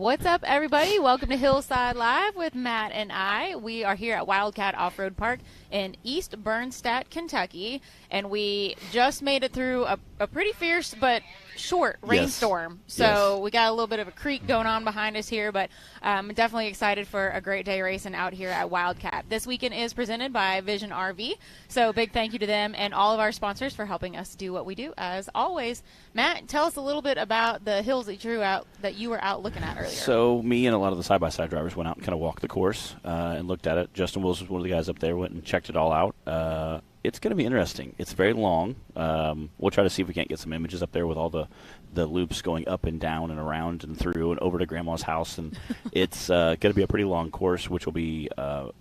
What's up, everybody? Welcome to Hillside Live with Matt and I. We are here at Wildcat Off-Road Park in East Bernstadt, Kentucky, and we just made it through a pretty fierce but short rainstorm. So we got a little bit of a creek going on behind us here, but definitely excited for a great day racing out here at Wildcat. This weekend is presented by Vision RV, so big thank you to them and all of our sponsors for helping us do what we do, as always. Matt, tell us a little bit about the hills that you were out looking at earlier. So me and a lot of the side-by-side drivers went out and kind of walked the course and looked at it. Justin Wilson was one of the guys up there, went and checked it all out. It's going to be interesting. It's very long. We'll try to see if we can't get some images up there with all the loops going up and down and around and through and over to Grandma's house. And it's going to be a pretty long course, which will be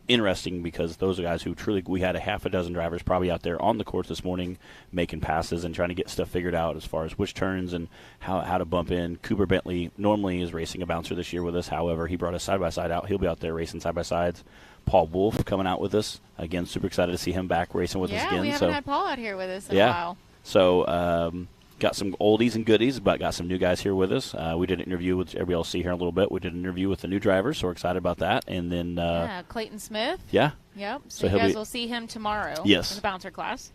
interesting because those are guys who truly – we had a half a dozen drivers probably out there on the course this morning making passes and trying to get stuff figured out as far as which turns and how to bump in. Cooper Bentley normally is racing a bouncer this year with us. However, he brought a side-by-side out. He'll be out there racing side-by-sides. Paul Wolf coming out with us. Again, super excited to see him back racing with us again. Yeah, we haven't had Paul out here with us in a while. So got some oldies and goodies, but got some new guys here with us. We did an interview, which everybody will see here in a little bit. We did an interview with the new drivers, so we're excited about that. And then Clayton Smith. Yeah. Yep. So you guys will see him tomorrow in the bouncer class.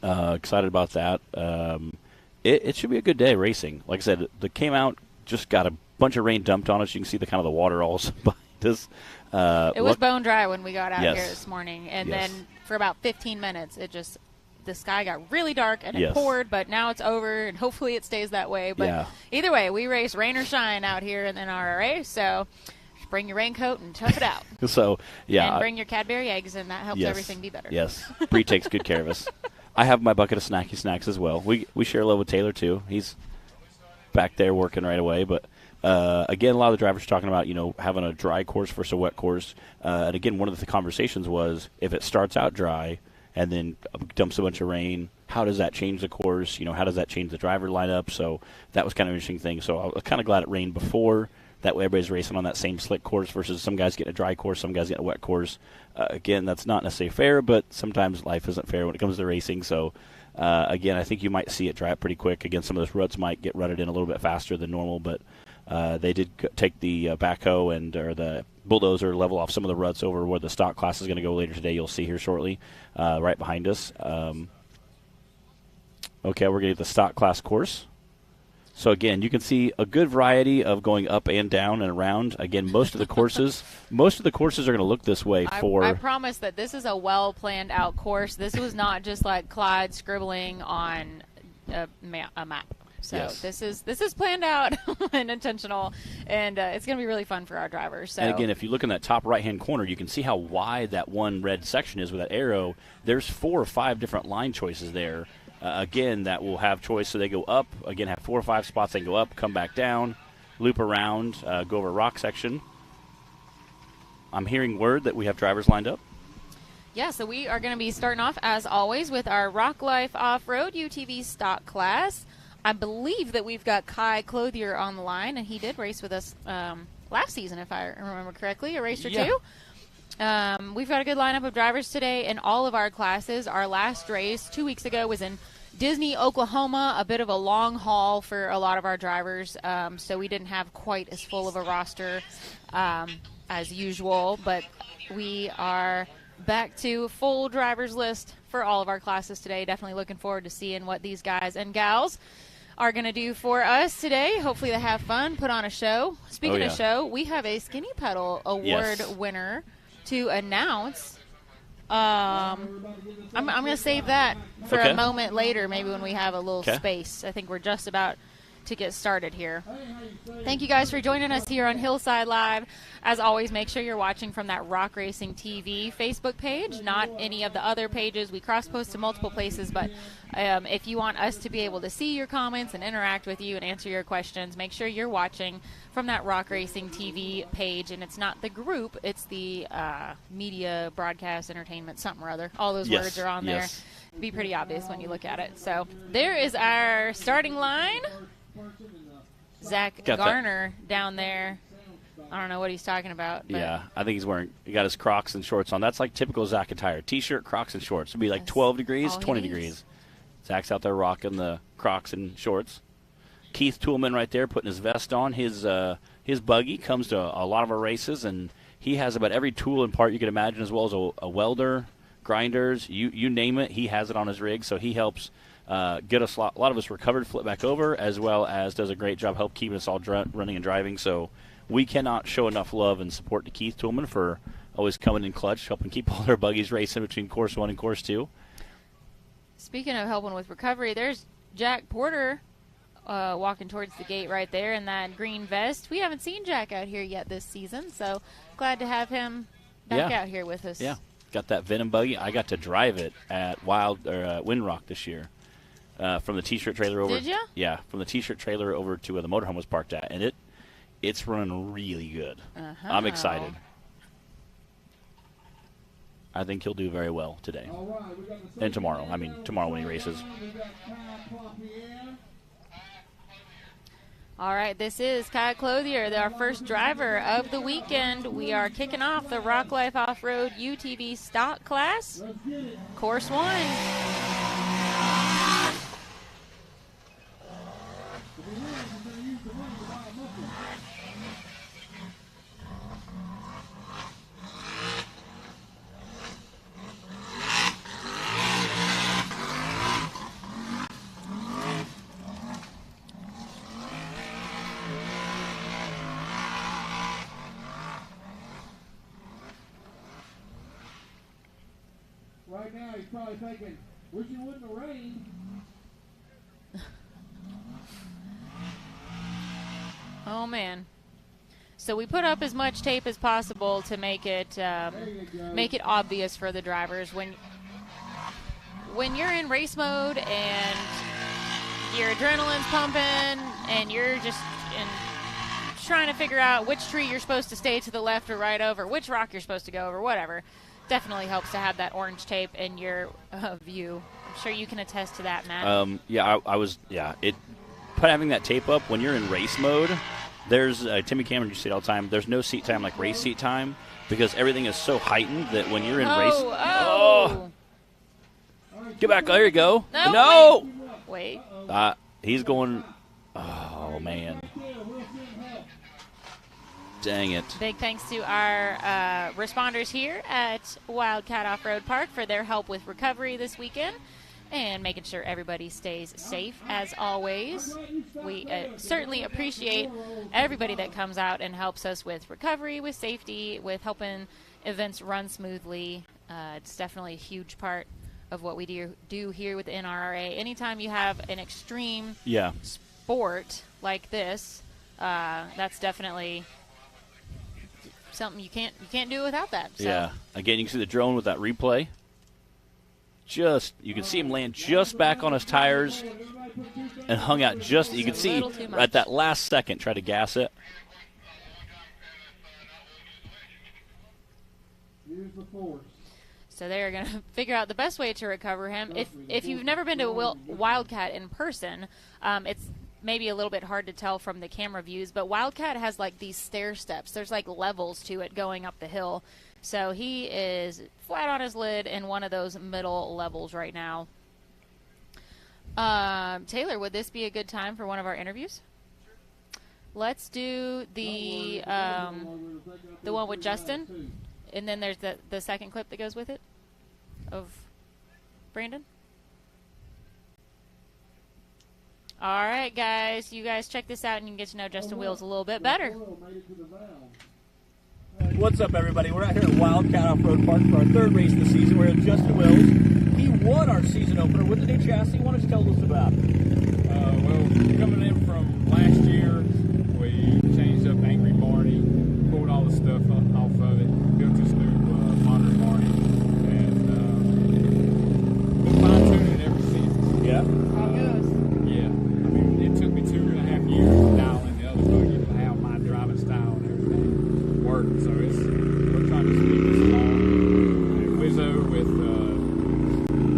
Excited about that. It should be a good day racing. Like I said, the came out, just got a bunch of rain dumped on us. You can see the kind of the water all behind us. It was bone dry when we got out here this morning, and then for about 15 minutes, the sky got really dark and it poured. But now it's over, and hopefully it stays that way. But either way, we race rain or shine out here in the NRRA. So just bring your raincoat and tough it out. And bring your Cadbury eggs, and that helps everything be better. Yes, Bree takes good care of us. I have my bucket of snacky snacks as well. We share love with Taylor too. He's back there working right away, but. Again, a lot of the drivers are talking about, having a dry course versus a wet course. And again, one of the conversations was if it starts out dry and then dumps a bunch of rain, how does that change the course? How does that change the driver lineup? So that was kind of an interesting thing. So I was kind of glad it rained before. That way everybody's racing on that same slick course versus some guys getting a dry course, some guys getting a wet course. Again, that's not necessarily fair, but sometimes life isn't fair when it comes to racing. So, again, I think you might see it dry up pretty quick. Again, some of those ruts might get rutted in a little bit faster than normal, but they did take the backhoe or the bulldozer, level off some of the ruts over where the stock class is going to go later today. You'll see here shortly, right behind us. Okay, we're going to get the stock class course. So, again, you can see a good variety of going up and down and around. Again, most of the courses are going to look this way I promise that this is a well-planned out course. This was not just like Clyde scribbling on a map. So this is planned out and intentional, and it's going to be really fun for our drivers. So. And again, if you look in that top right-hand corner, you can see how wide that one red section is with that arrow. There's 4 or 5 different line choices there. Again, that will have choice. So they go up. Again, have 4 or 5 spots. They go up, come back down, loop around, go over a rock section. I'm hearing word that we have drivers lined up. Yeah, so we are going to be starting off, as always, with our Rock Life Off-Road UTV stock class. I believe that we've got Kai Clothier on the line, and he did race with us last season, if I remember correctly, a race or two. We've got a good lineup of drivers today in all of our classes. Our last race 2 weeks ago was in Disney, Oklahoma, a bit of a long haul for a lot of our drivers, so we didn't have quite as full of a roster as usual, but we are back to full driver's list for all of our classes today. Definitely looking forward to seeing what these guys and gals are going to do for us today. Hopefully they have fun, put on a show. Speaking of show, we have a Skinny Pedal Award winner to announce. I'm going to save that for a moment later, maybe when we have a little space. I think we're just about to get started here. Thank you guys for joining us here on Hillside Live. As always, make sure you're watching from that Rock Racing TV Facebook page, not any of the other pages. We cross-post to multiple places, but if you want us to be able to see your comments and interact with you and answer your questions, make sure you're watching from that Rock Racing TV page. And it's not the group, it's the media, broadcast, entertainment, something or other. All those words are on there. It'd be pretty obvious when you look at it. So there is our starting line. Zach Garner down there. I don't know what he's talking about. But yeah, I think he got his Crocs and shorts on. That's like typical Zach attire. T-shirt, Crocs, and shorts. It'd be like 12 degrees, 20 degrees. Zach's out there rocking the Crocs and shorts. Keith Toolman right there putting his vest on. His buggy comes to a lot of our races, and he has about every tool and part you can imagine, as well as a welder, grinders, you name it. He has it on his rig, so he helps get us a lot of us recovered, flip back over, as well as does a great job help keeping us all running and driving. So we cannot show enough love and support to Keith Toolman for always coming in clutch, helping keep all their buggies racing between course 1 and course 2. Speaking of helping with recovery, there's Jack Porter walking towards the gate right there in that green vest. We haven't seen Jack out here yet this season, so glad to have him back out here with us. Yeah, got that Venom buggy. I got to drive it at Windrock this year from the T-shirt trailer over. Did you? Yeah, from the T-shirt trailer over to where the motorhome was parked at, and it's running really good. I'm excited. I think he'll do very well today and tomorrow. I mean, tomorrow when he races. All right, this is Kyle Clothier, our first driver of the weekend. We are kicking off the Rock Life Off-Road UTV stock class, course 1. Right now, he's probably thinking, wish it wouldn't have rained. Oh, man. So we put up as much tape as possible to make it obvious for the drivers. When you're in race mode and your adrenaline's pumping and you're just trying to figure out which tree you're supposed to stay to the left or right over, which rock you're supposed to go over, whatever, definitely helps to have that orange tape in your view. I'm sure you can attest to that, Matt. Having that tape up when you're in race mode, there's Timmy Cameron used to say it all the time, there's no seat time like race seat time, because everything is so heightened that when you're in race. Get back. There you go. No. Wait. He's going. Oh, man. Dang it. Big thanks to our responders here at Wildcat Off-Road Park for their help with recovery this weekend and making sure everybody stays safe as always. We certainly appreciate everybody that comes out and helps us with recovery, with safety, with helping events run smoothly. It's definitely a huge part of what we do here with the NRRA. Anytime you have an extreme sport like this, that's definitely something you can't do without that. So. Yeah. Again, you can see the drone with that replay. You can see him land just back on his tires and hung out just. You can see at that last second try to gas it. So they're going to figure out the best way to recover him. If you've never been to a Wildcat in person, it's maybe a little bit hard to tell from the camera views, but Wildcat has like these stair steps. There's like levels to it going up the hill. So he is flat on his lid in one of those middle levels right now. Taylor, would this be a good time for one of our interviews? Let's do the one with Justin, and then there's the second clip that goes with it of Brandon. All right, guys. You guys check this out, and you can get to know Justin Wills a little bit better. What's up, everybody? We're out here at Wildcat Off-Road Park for our third race of the season. We're with Justin Wills. He won our season opener with the new chassis. Why don't you tell us about it? Coming in from last year, we changed up Angry Barney, pulled all the stuff off of it, built this new modern Barney, and been fine-tuning it ever since. Yeah? How it goes? Yeah. I mean, it took me 2.5 years to dial in the other buggy to how my driving style and everything worked. So we're trying to speed this along. And Wizzo with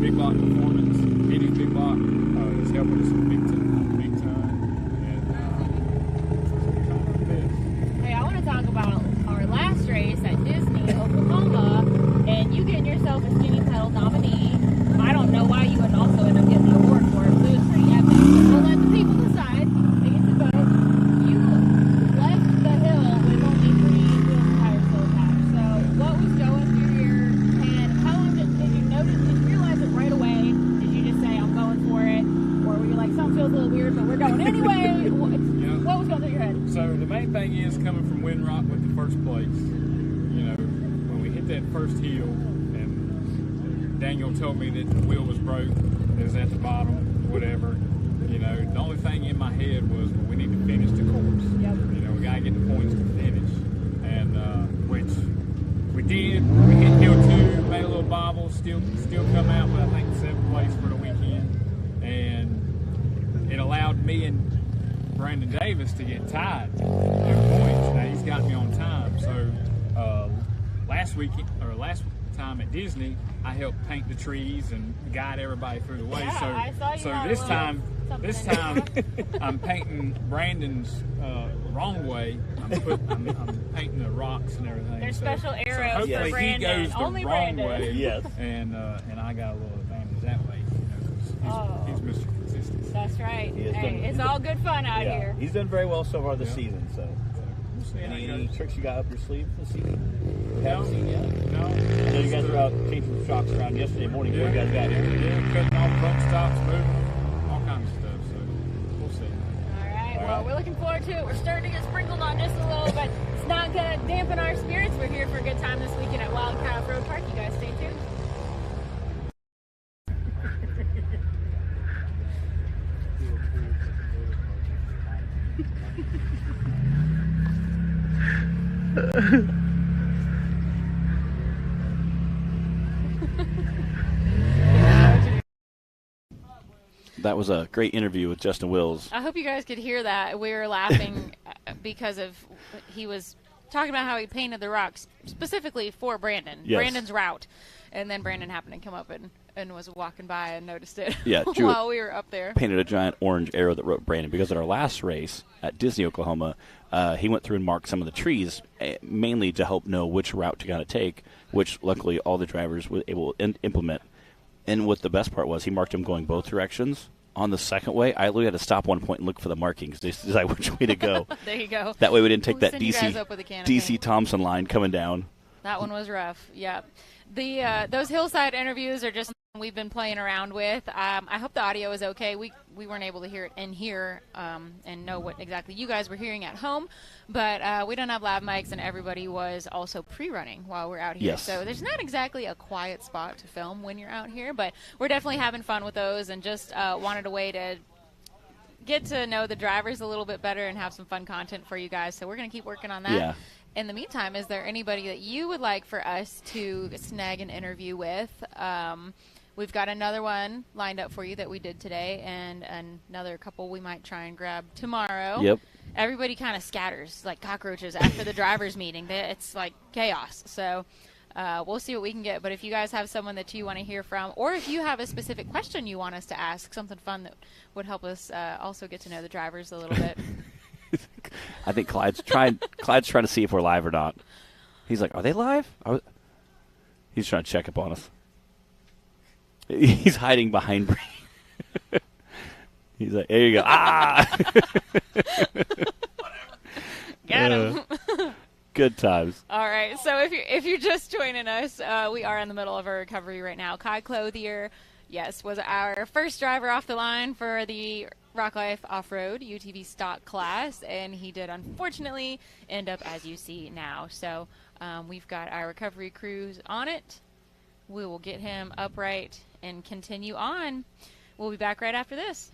Big Block Performance, Eddie's Big Block, is helping us big time. And we're trying our best. Hey, I want to talk about our last race at Disney, Oklahoma, and you getting yourself a Skinny Pedal nominee. I don't know why you wouldn't also end up getting the award for it, so it's pretty epic. We'll let the people decide. They So the main thing is coming from Windrock with the first place. You know, when we hit that first hill, and Daniel told me that the wheel was broke, it was at the bottom, whatever. You know, the only thing in my head was, well, we need to finish the course. Yep. You know, we gotta get the points to finish, and which we did. We hit hill 2, made a little bobble, still come out with I think 7th place for the weekend, and it allowed me and Brandon Davis to get tied in points. Now he's got me on time. So last time at Disney, I helped paint the trees and guide everybody through the way. Yeah, so I saw you so had this a time something I'm painting Brandon's wrong way. I'm painting the rocks and everything. There's so, special arrows so hopefully for Brandon. he goes the Only wrong Brandon. way. Yes. And I got a little advantage that way. You know, he's Mr. Consistency. That's right. He has Hey, done- it's all good fun out Yeah, here. he's done very well so far this season. So, We'll see how it any goes. tricks you got up your sleeve this season? We haven't seen yet. No. I know you guys were out changing some shocks around yesterday morning before you guys got here. Yeah, cutting off bump stops, moving, all kinds of stuff. So we'll see. All right. All Well, right. we're looking forward to it. We're starting to get sprinkled on just a little, but it's not going to dampen our spirits. We're here for a good time this weekend at Wildcat Off-Road Park. You guys stay tuned. That was a great interview with Justin Wills. I hope you guys could hear that. We were laughing because of he was talking about how he painted the rocks specifically for Brandon, Yes. Brandon's route, and then Brandon happened to come up and was walking by and noticed it Yeah, Drew while we were up there. painted a giant orange arrow that wrote Brandon because at our last race at Disney, Oklahoma, he went through and marked some of the trees, mainly to help know which route to kind of take, which luckily all the drivers were able to implement. And what the best part was, he marked them going both directions. On the second way, I literally had to stop one point and look for the markings to decide which way to go. There you go. That way we didn't take We'll that send you guys up with a can of DC paint. Thompson line coming down. That one was rough. Yeah, those hillside interviews are just we've been playing around with. I hope the audio is okay. We weren't able to hear it in here and know what exactly you guys were hearing at home, but we don't have lav mics, and everybody was also pre-running while we're out here. Yes. So there's not exactly a quiet spot to film when you're out here, but we're definitely having fun with those, and just wanted a way to get to know the drivers a little bit better and have some fun content for you guys. So we're going to keep working on that. Yeah. In the meantime, is there anybody that you would like for us to snag an interview with? We've got another one lined up for you that we did today, and another couple we might try and grab tomorrow. Yep. Everybody kind of scatters like cockroaches after the drivers' meeting. It's like chaos. So we'll see what we can get. But if you guys have someone that you want to hear from, or if you have a specific question you want us to ask, something fun that would help us also get to know the drivers a little bit. I think Clyde's trying to see if we're live or not. He's like, "Are they live?" He's trying to check up on us. He's hiding behind Bree. He's like, "There you go." Ah! Got him. Good times. All right. So if you're just joining us, we are in the middle of a recovery right now. Kai Clothier, yes, was our first driver off the line for the Rock Life Off-Road UTV stock class, and he did unfortunately end up as you see now. So we've got our recovery crews on it. We will get him upright and continue on. We'll be back right after this.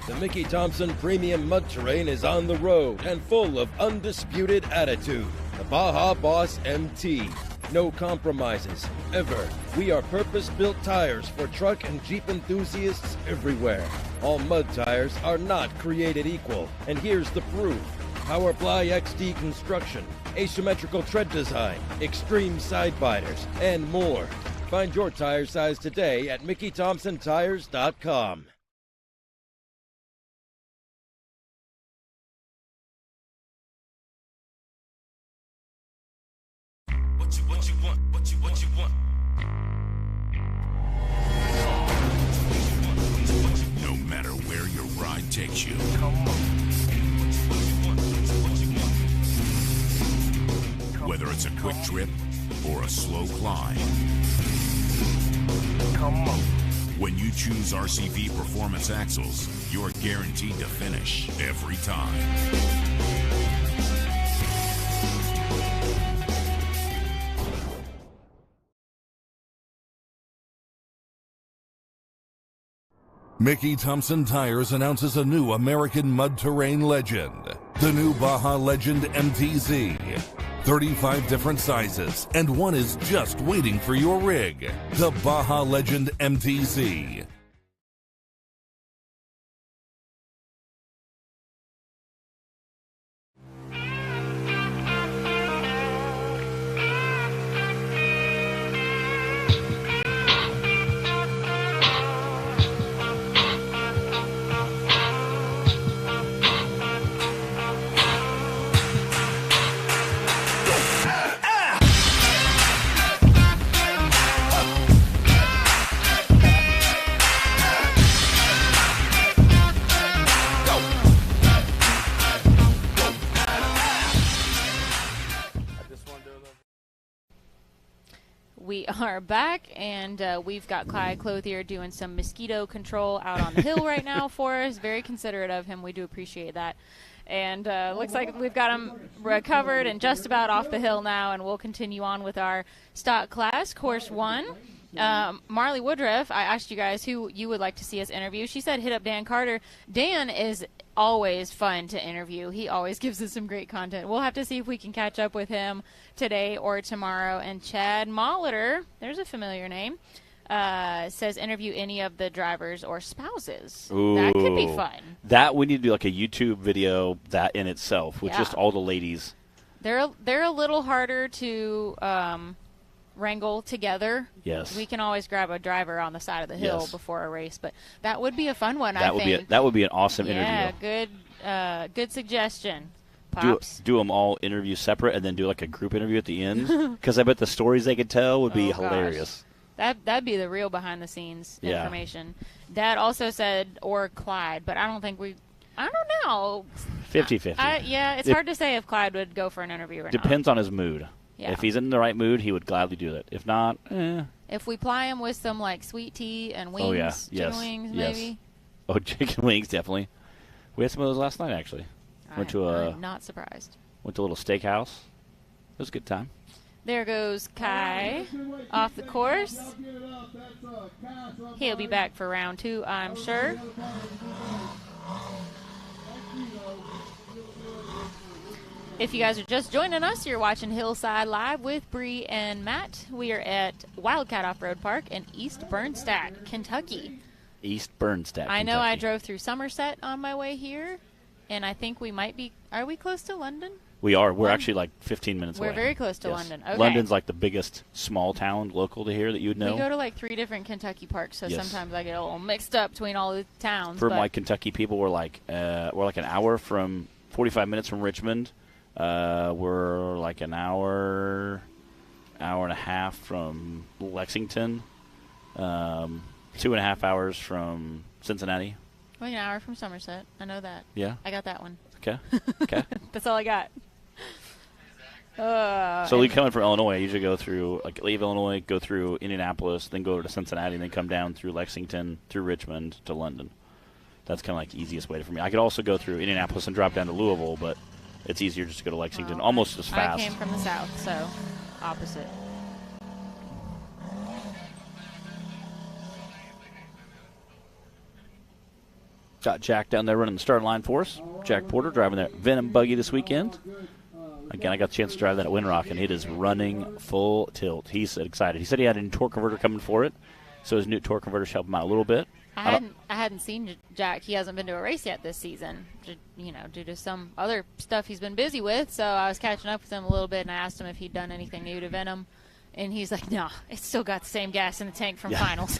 The Mickey Thompson Premium Mud Terrain is on the road and full of undisputed attitude. The Baja Boss MT. No compromises, ever. We are purpose-built tires for truck and Jeep enthusiasts everywhere. All mud tires are not created equal, and here's the proof. Powerply XD construction, asymmetrical tread design, extreme side biters, and more. Find your tire size today at MickeyThompsonTires.com. awaits you. Whether it's a quick trip or a slow climb. When you choose RCV Performance Axles, you're guaranteed to finish every time. Mickey Thompson Tires announces a new American mud terrain legend, the new Baja Legend MTZ. 35 different sizes, and one is just waiting for your rig. The Baja Legend MTZ. We are back, and we've got Clyde Clothier doing some mosquito control out on the hill right now for us. Very considerate of him. We do appreciate that. And looks like we've got him recovered and just about off the hill now, and we'll continue on with our stock class, Course 1. Marley Woodruff, I asked you guys who you would like to see us interview. She said hit up Dan Carter. Dan is always fun to interview. He always gives us some great content. We'll have to see if we can catch up with him today or tomorrow. And Chad Molitor, there's a familiar name, says interview any of the drivers or spouses. Ooh, that could be fun. That we need to do like a YouTube video that in itself with just all the ladies. They're a little harder to wrangle together. Yes. We can always grab a driver on the side of the hill before a race, but that would be a fun one, that I think. That would be an awesome interview. Yeah, good suggestion. Pops. Do them all interview separate and then do like a group interview at the end, because I bet the stories they could tell would be hilarious. That'd be the real behind-the-scenes information. Dad also said, or Clyde, but I don't know. 50-50. Yeah, it's hard to say if Clyde would go for an interview or not. Depends on his mood. Yeah. If he's in the right mood, he would gladly do that. If not, If we ply him with some like sweet tea and wings, chicken wings, maybe. Oh, chicken wings, definitely. We had some of those last night, actually. I'm not surprised. Went to a little steakhouse. It was a good time. There goes Kai off the course. He'll be back for round 2, I'm sure. If you guys are just joining us, you're watching Hillside Live with Bree and Matt. We are at Wildcat Off-Road Park in East Bernstadt, Kentucky. East Bernstadt, I know Kentucky. I drove through Somerset on my way here, and I think we might be – are we close to London? We are. We're actually like 15 minutes away. We're very close to London. Okay. London's like the biggest small town local to here that you would know. We go to like 3 different Kentucky parks, so sometimes I get a little mixed up between all the towns. For my Kentucky people, we're like an hour from 45 minutes from Richmond. We're like an hour and a half from Lexington. 2.5 hours from Cincinnati. Well, an hour from Somerset. I know that. Yeah. I got that one. Okay. Okay. That's all I got. So we coming from Illinois. I usually go through, leave Illinois, go through Indianapolis, then go over to Cincinnati, and then come down through Lexington, through Richmond to London. That's kind of like the easiest way for me. I could also go through Indianapolis and drop down to Louisville, but it's easier just to go to Lexington, almost as fast. I came from the south, so opposite. Got Jack down there running the starting line for us. Jack Porter driving that Venom buggy this weekend. Again, I got the chance to drive that at Windrock, and it is running full tilt. He's excited. He said he had a new torque converter coming for it, so his new torque converter should help him out a little bit. I hadn't seen Jack. He hasn't been to a race yet this season, due to some other stuff he's been busy with. So I was catching up with him a little bit, and I asked him if he'd done anything new to Venom, and he's like, "No, it's still got the same gas in the tank from finals."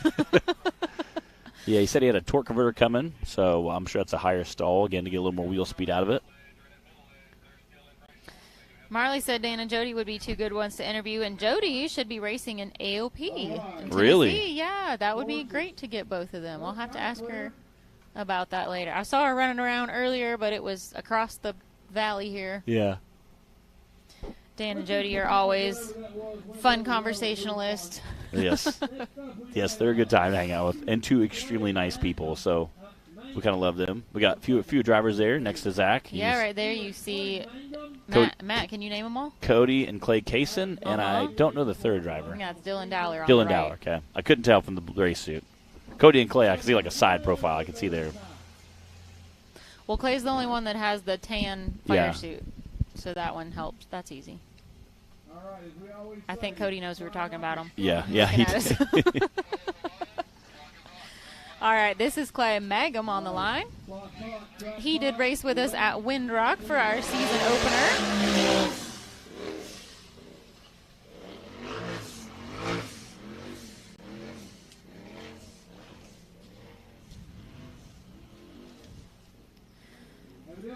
Yeah, he said he had a torque converter coming, so I'm sure that's a higher stall, again, to get a little more wheel speed out of it. Marley said Dan and Jody would be 2 good ones to interview, and Jody should be racing in AOP. In really? Tennessee. Yeah, that would be great to get both of them. I'll have to ask her about that later. I saw her running around earlier, but it was across the valley here. Yeah. Dan and Jody are always fun conversationalists. Yes. Yes, they're a good time to hang out with, and two extremely nice people, so we kind of love them. We got a few drivers there next to Zach. Yeah, right there you see Matt, can you name them all? Cody and Clay Kaysen, and I don't know the third driver. Yeah, it's Dylan Dowler on Dylan the right. Dowler, okay. I couldn't tell from the race suit. Cody and Clay, I can see like a side profile. I can see there. Well, Clay's the only one that has the tan fire suit, so that one helps. That's easy. I think Cody knows we were talking about him. Yeah, he did. All right, this is Clay Mangum on the line. He did race with us at Windrock for our season opener.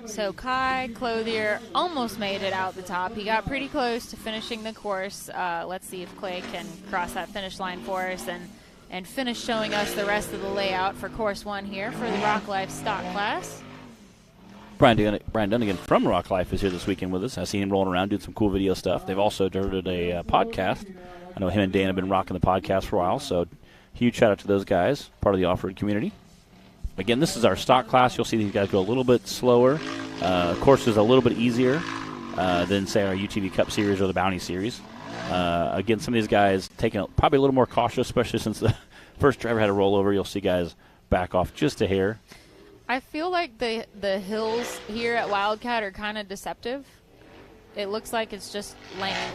So Kai Clothier almost made it out the top. He got pretty close to finishing the course. Let's see if Clay can cross that finish line for us and finish showing us the rest of the layout for course 1 here for the Rock Life stock class. Brian Dunnigan from Rock Life is here this weekend with us. I see him rolling around doing some cool video stuff. They've also started a podcast. I know him and Dan have been rocking the podcast for a while, so huge shout out to those guys, part of the off-road community. Again, this is our stock class. You'll see these guys go a little bit slower. Course is a little bit easier than, say, our UTV Cup Series or the Bounty Series. Again, some of these guys taking probably a little more cautious, especially since the first driver had a rollover. You'll see guys back off just a hair. I feel like the hills here at Wildcat are kind of deceptive. It looks like it's just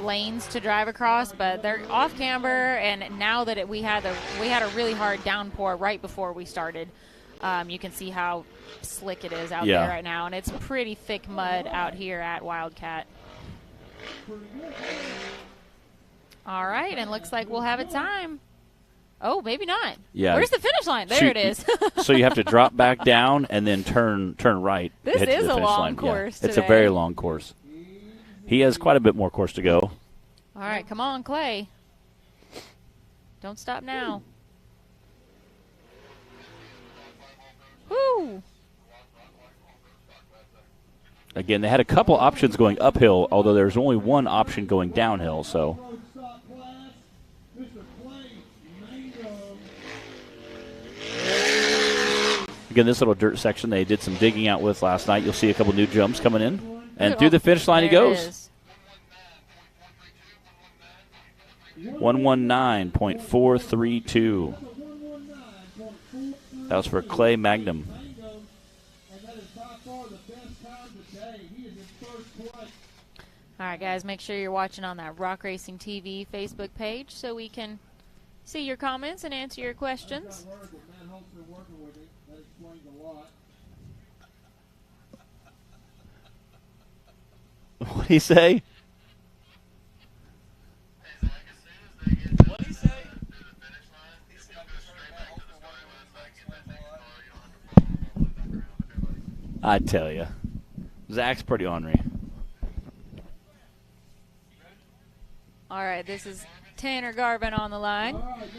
lanes to drive across, but they're off camber. And now that we had a really hard downpour right before we started, you can see how slick it is out there right now, and it's pretty thick mud out here at Wildcat. All right, and looks like we'll have a time. Oh, maybe not. Yeah. Where's the finish line? There it is. So you have to drop back down and then turn right. This is a long course today. It's a very long course. He has quite a bit more course to go. All right, come on, Clay. Don't stop now. Woo! Again, they had a couple options going uphill, although there's only one option going downhill, so. Again, this little dirt section they did some digging out with last night. You'll see a couple new jumps coming in. And through the finish line he goes. 119.432. That was for Clay Magnum. All right, guys, make sure you're watching on that Rock Racing TV Facebook page so we can see your comments and answer your questions. What did he say? What did he say? I tell you, Zach's pretty ornery. All right, this is Tanner Garvin on the line. All right,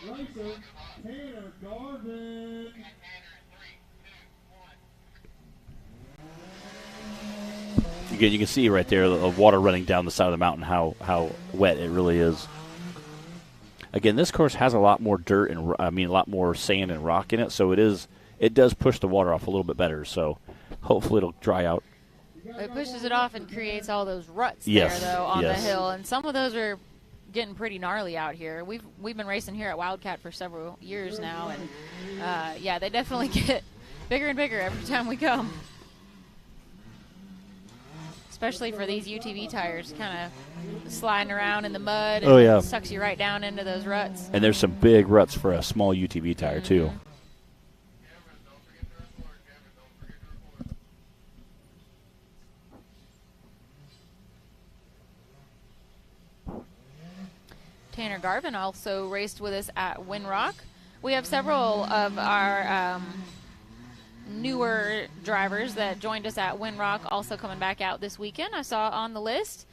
racer, Tanner Garvin. Again, you can see right there the water running down the side of the mountain, how wet it really is. Again, this course has a lot more dirt and a lot more sand and rock in it, so it does push the water off a little bit better. So hopefully it'll dry out. It pushes it off and creates all those ruts Yes, there, though, on yes. the hill, and some of those are getting pretty gnarly out here. We've been racing here at Wildcat for several years now, and yeah, they definitely get bigger and bigger every time we come. Especially for these UTV tires, kind of sliding around in the mud. And it sucks you right down into those ruts. And there's some big ruts for a small UTV tire, too. Tanner Garvin also raced with us at Windrock. We have several of our newer drivers that joined us at Windrock also coming back out this weekend. I saw on the list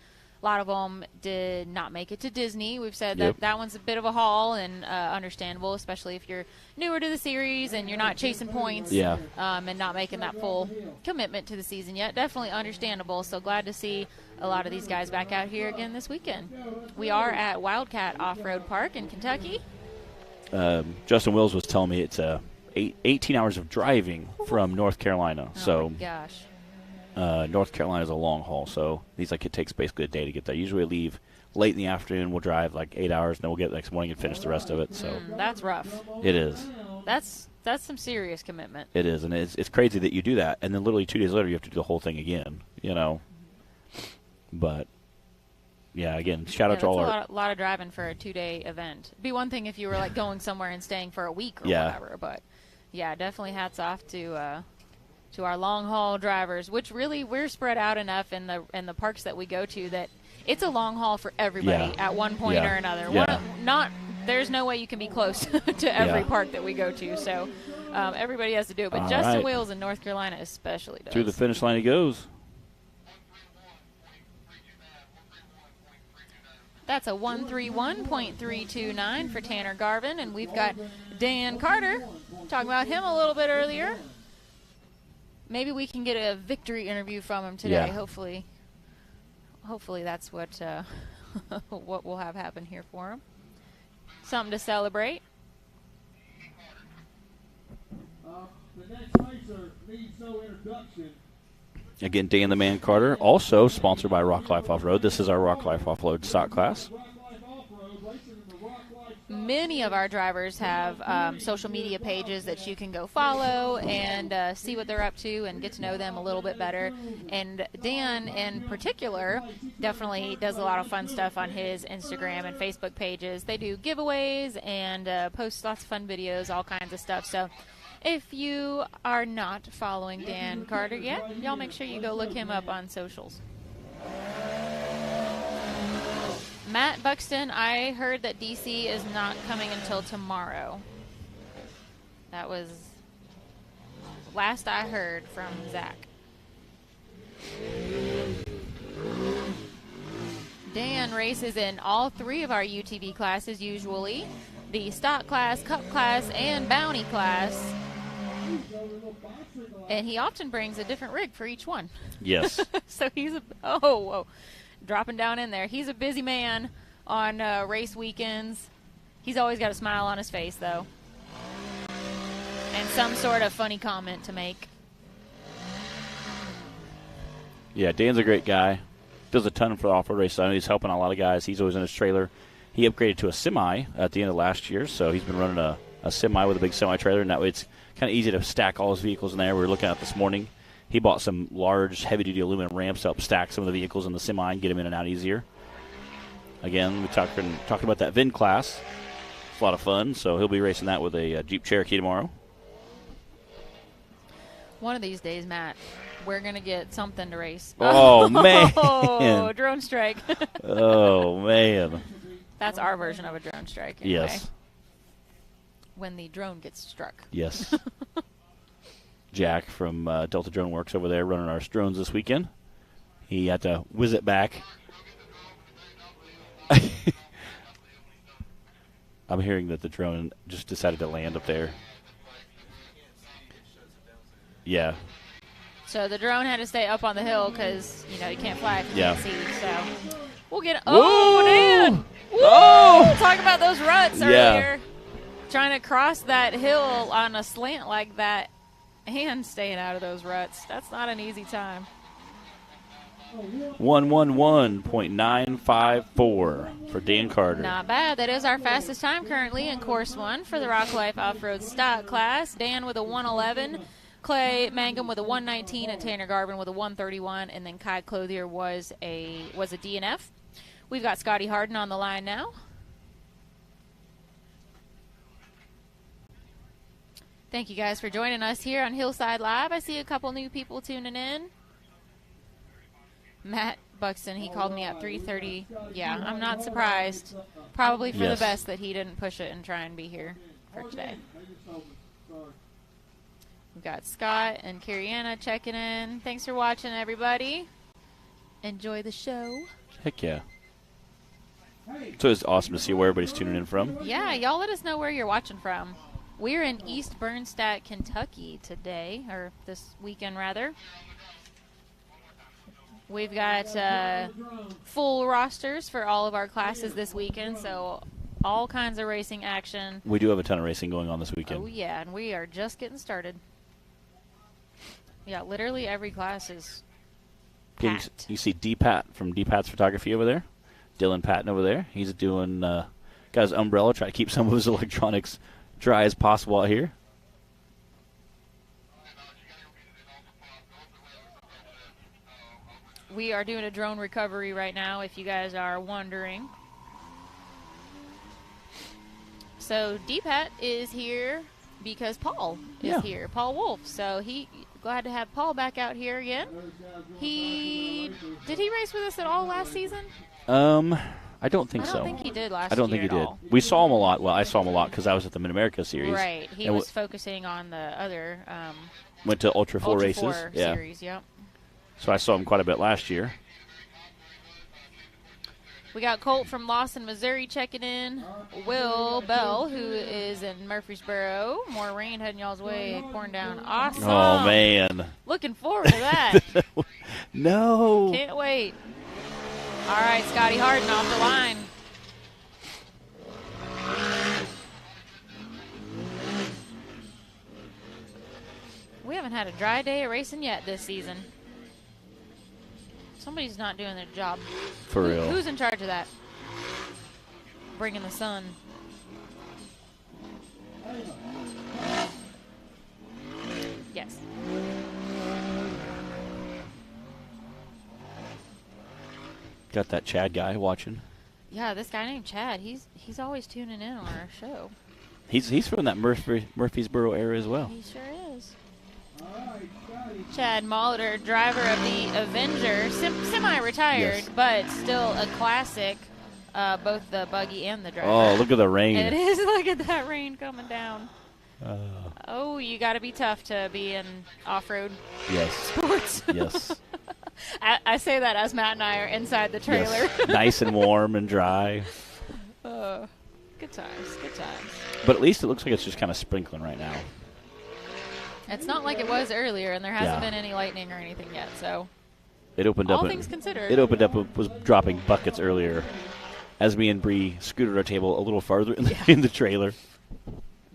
A lot of them did not make it to Disney. We've said Yep. that one's a bit of a haul, and understandable, especially if you're newer to the series and you're not chasing points and not making that full commitment to the season yet. Definitely understandable. So glad to see a lot of these guys back out here again this weekend. We are at Wildcat Off-Road Park in Kentucky. Justin Wills was telling me it's 18 hours of driving from North Carolina. Oh, my gosh. North Carolina is a long haul, so he's like, it takes basically a day to get there. Usually we leave late in the afternoon, we'll drive like 8 hours, and then we'll get the next morning and finish the rest of it. So That's rough. it is. That's some serious commitment. It is, and it's crazy that you do that, and then literally 2 days later you have to do the whole thing again, But, yeah, again, shout out to all a lot of driving for a 2-day event. It'd be one thing if you were like going somewhere and staying for a week or whatever, but yeah, definitely hats off to our long haul drivers, which really we're spread out enough in the parks that we go to that it's a long haul for everybody at one point or another. There's no way you can be close to every park that we go to, so everybody has to do it. But Justin Wills in North Carolina especially does. To the finish line he goes. That's a 131.329 for Tanner Garvin, and we've got Dan Carter talking about him a little bit earlier. Maybe we can get a victory interview from him today. Hopefully that's what what we'll have happen here for him. Something to celebrate. The next racer needs no introduction. Again, Dan the Man Carter, also sponsored by Rock Life Off-Road. This is our Rock Life Off-Road stock class. Many of our drivers have social media pages that you can go follow and see what they're up to and get to know them a little bit better. And Dan, in particular, definitely does a lot of fun stuff on his Instagram and Facebook pages. They do giveaways and post lots of fun videos, all kinds of stuff. So if you are not following Dan Carter yet, y'all make sure you go look him up on socials. Matt Buxton, I heard that DC is not coming until tomorrow. That was last I heard from Zach. Dan races in all 3 of our UTV classes usually. The stock class, cup class, and bounty class. And he often brings a different rig for each one. Yes. So he's dropping down in there. He's a busy man on race weekends. He's always got a smile on his face, though. And some sort of funny comment to make. Yeah, Dan's a great guy. Does a ton for the off-road races. I know he's helping a lot of guys. He's always in his trailer. He upgraded to a semi at the end of last year, so he's been running a semi with a big semi-trailer, and that way it's kind of easy to stack all his vehicles in there. We were looking at it this morning. He bought some large, heavy-duty aluminum ramps to help stack some of the vehicles in the semi and get them in and out easier. Again, we talked about that VIN class. It's a lot of fun, so he'll be racing that with a Jeep Cherokee tomorrow. One of these days, Matt, we're going to get something to race. Oh, man. Oh, drone strike. Oh, man. That's our version of a drone strike. Anyway. Yes. When the drone gets struck. Yes. Jack from Delta Drone Works over there running our drones this weekend. He had to whiz it back. I'm hearing that the drone just decided to land up there. Yeah. So the drone had to stay up on the hill because, you can't fly if you can't see. So we'll get – Dan! Woo! Oh! Talk about those ruts earlier. Trying to cross that hill on a slant like that and staying out of those ruts. That's not an easy time. 111.954 for Dan Carter. Not bad. That is our fastest time currently in Course 1 for the Rock Life Off-Road Stock class. Dan with a 111, Clay Mangum with a 119, and Tanner Garvin with a 131, and then Kai Clothier was a DNF. We've got Scotty Harden on the line now. Thank you guys for joining us here on Hillside Live. I see a couple new people tuning in. Matt Buxton, he called me at 3:30. Yeah, I'm not surprised. Probably for the best that he didn't push it and try and be here for today. We've got Scott and Carrie Anna checking in. Thanks for watching, everybody. Enjoy the show. Heck yeah. So it's awesome to see where everybody's tuning in from. Yeah, y'all let us know where you're watching from. We're in East Bernstadt, Kentucky today, or this weekend rather. We've got full rosters for all of our classes this weekend, so all kinds of racing action. We do have a ton of racing going on this weekend. Oh, yeah, and we are just getting started. Yeah, literally every class is packed. You see D-Pat from D-Pat's Photography over there. Dylan Patton over there. He's doing, got his umbrella, try to keep some of his electronics dry as possible out here. We are doing a drone recovery right now, if you guys are wondering. So D-Pat is here because Paul is here, Paul Wolf. So glad to have Paul back out here again. Did he race with us at all last season? I don't think so. I don't think he did last year. I don't think he did. We saw him a lot. Well, I saw him a lot because I was at the Mid-America Series. Right. He was focusing on the other. Went to Ultra 4 races. 4 series, yep. So I saw him quite a bit last year. We got Colt from Lawson, Missouri checking in. Will Bell, who is in Murfreesboro. More rain heading y'all's way, pouring down. Awesome. Oh, man. Looking forward to that. No. Can't wait. All right, Scotty Harden off the line. We haven't had a dry day of racing yet this season. Somebody's not doing their job. For real. Who's in charge of that? Bringing the sun. Yes. Got that Chad guy watching. Yeah, this guy named Chad. He's always tuning in on our show. He's from that Murfreesboro area as well. He sure is. Chad Molitor, driver of the Avenger, semi-retired, Yes. but still a classic, both the buggy and the driver. Oh, look at the rain. It is. Look at that rain coming down. Oh, you got to be tough to be in off-road sports. Yes. I say that as Matt and I are inside the trailer. Yes. Nice and warm and dry. Good times, good times. But at least it looks like it's just kind of sprinkling right now. It's not like it was earlier, and there hasn't been any lightning or anything yet. So it opened up. All things considered, it opened up. Was dropping buckets earlier, as me and Bree scooted our table a little farther in the trailer.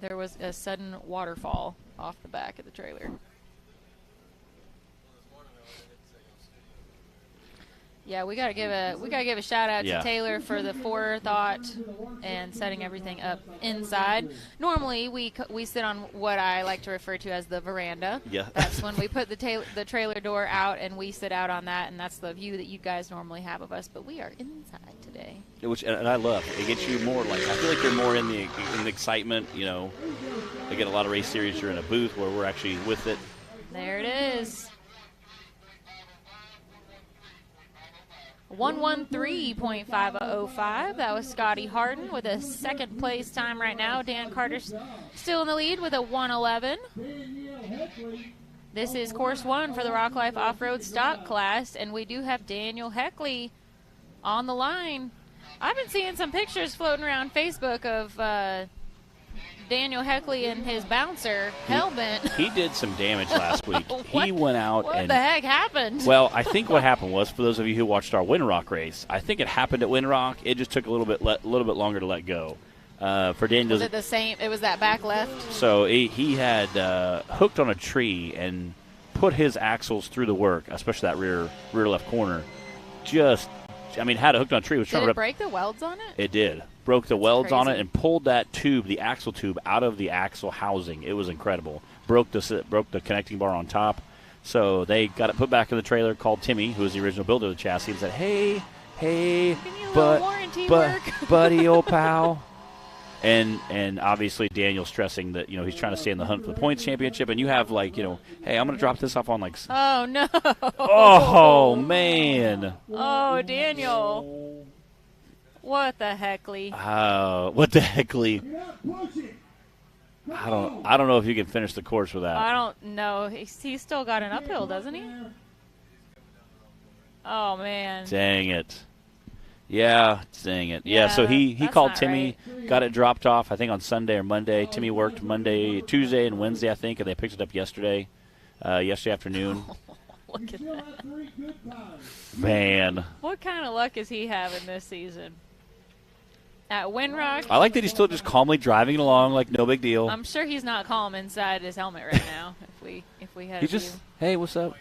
There was a sudden waterfall off the back of the trailer. Yeah, we gotta give a shout out to Taylor for the forethought and setting everything up inside. Normally we sit on what I like to refer to as the veranda. Yeah, that's when we put the trailer door out and we sit out on that, and that's the view that you guys normally have of us. But we are inside today, which and I love. It gets you more I feel like you're more in the excitement. You know, I get a lot of race series. You're in a booth where we're actually with it. There it is. 113.505. That was Scotty Harden with a second place time right now. Dan Carter's still in the lead with a 1:11. This is course 1 for the Rock Life Off-Road Stock class, and we do have Daniel Heckley on the line. I've been seeing some pictures floating around Facebook of Daniel Heckley and his bouncer, Hellbent. He did some damage last week. He went out What the heck happened? Well, I think what happened was, for those of you who watched our Windrock race, I think it happened at Windrock. It just took a little bit longer to let go. For Daniel, was it the same? It was that back left. So he had hooked on a tree and put his axles through the work, especially that rear left corner. Had it hooked on a tree. Did it break the welds on it? It did. Broke the welds on it crazy. and pulled that tube, the axle tube, out of the axle housing. It was incredible. Broke the connecting bar on top. So they got it put back in the trailer, called Timmy, who was the original builder of the chassis, and said, hey, buddy, old pal. And obviously Daniel stressing that, he's trying to stay in the hunt for the points championship, and you have hey, I'm going to drop this off on Oh, no. Oh, man. Oh, Daniel. What the heckly? What the heckly? I don't know if you can finish the course with that. I don't know. He's still got an uphill, doesn't he? Oh, man. Dang it. Yeah, dang it. Yeah, so he that's called not Timmy, got it dropped off, I think, on Sunday or Monday. Timmy worked Monday, Tuesday, and Wednesday, I think, and they picked it up yesterday afternoon. Look at that. Man. What kind of luck is he having this season? At Windrock, I like that he's still just calmly driving along like no big deal. I'm sure he's not calm inside his helmet right now. If we had He's a just, view. hey, what's up? We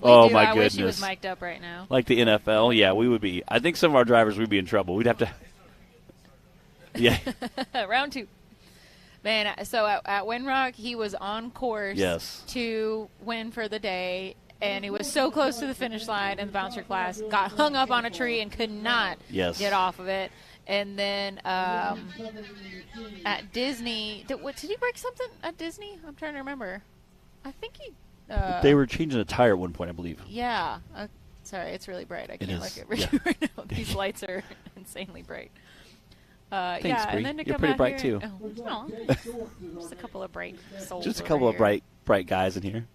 Oh, do. my I goodness. wish he was mic'd up right now. Like the NFL, yeah, we would be. I think some of our drivers would be in trouble. We'd have to. Yeah. Round 2. Man, so at Windrock, he was on course Yes. to win for the day, and he was so close to the finish line in the bouncer class, got hung up on a tree and could not get off of it. And then at Disney, did he break something at Disney? I'm trying to remember. I think he... they were changing a tire at one point, I believe. Yeah. Sorry, it's really bright. I can't look at yeah. right now. These lights are insanely bright. Thanks, yeah, Bree. and then to You're come pretty out bright, here, too. Just a couple of bright souls. Just a over couple of here. bright guys in here.